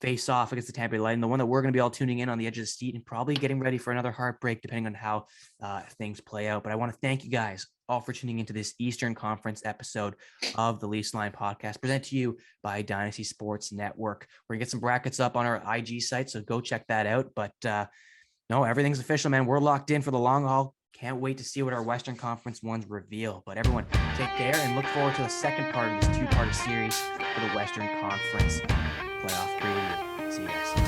face off against the Tampa Bay Lightning, the one that we're going to be all tuning in on the edge of the seat and probably getting ready for another heartbreak, depending on how things play out. But I want to thank you guys all for tuning into this Eastern Conference episode of the Leafs Line podcast, presented to you by Dynasty Sports Network. We're going to get some brackets up on our IG site, so go check that out. But no, everything's official, man. We're locked in for the long haul. Can't wait to see what our Western Conference ones reveal. But everyone, take care and look forward to the second part of this two-part series for the Western Conference playoff preview. See you guys.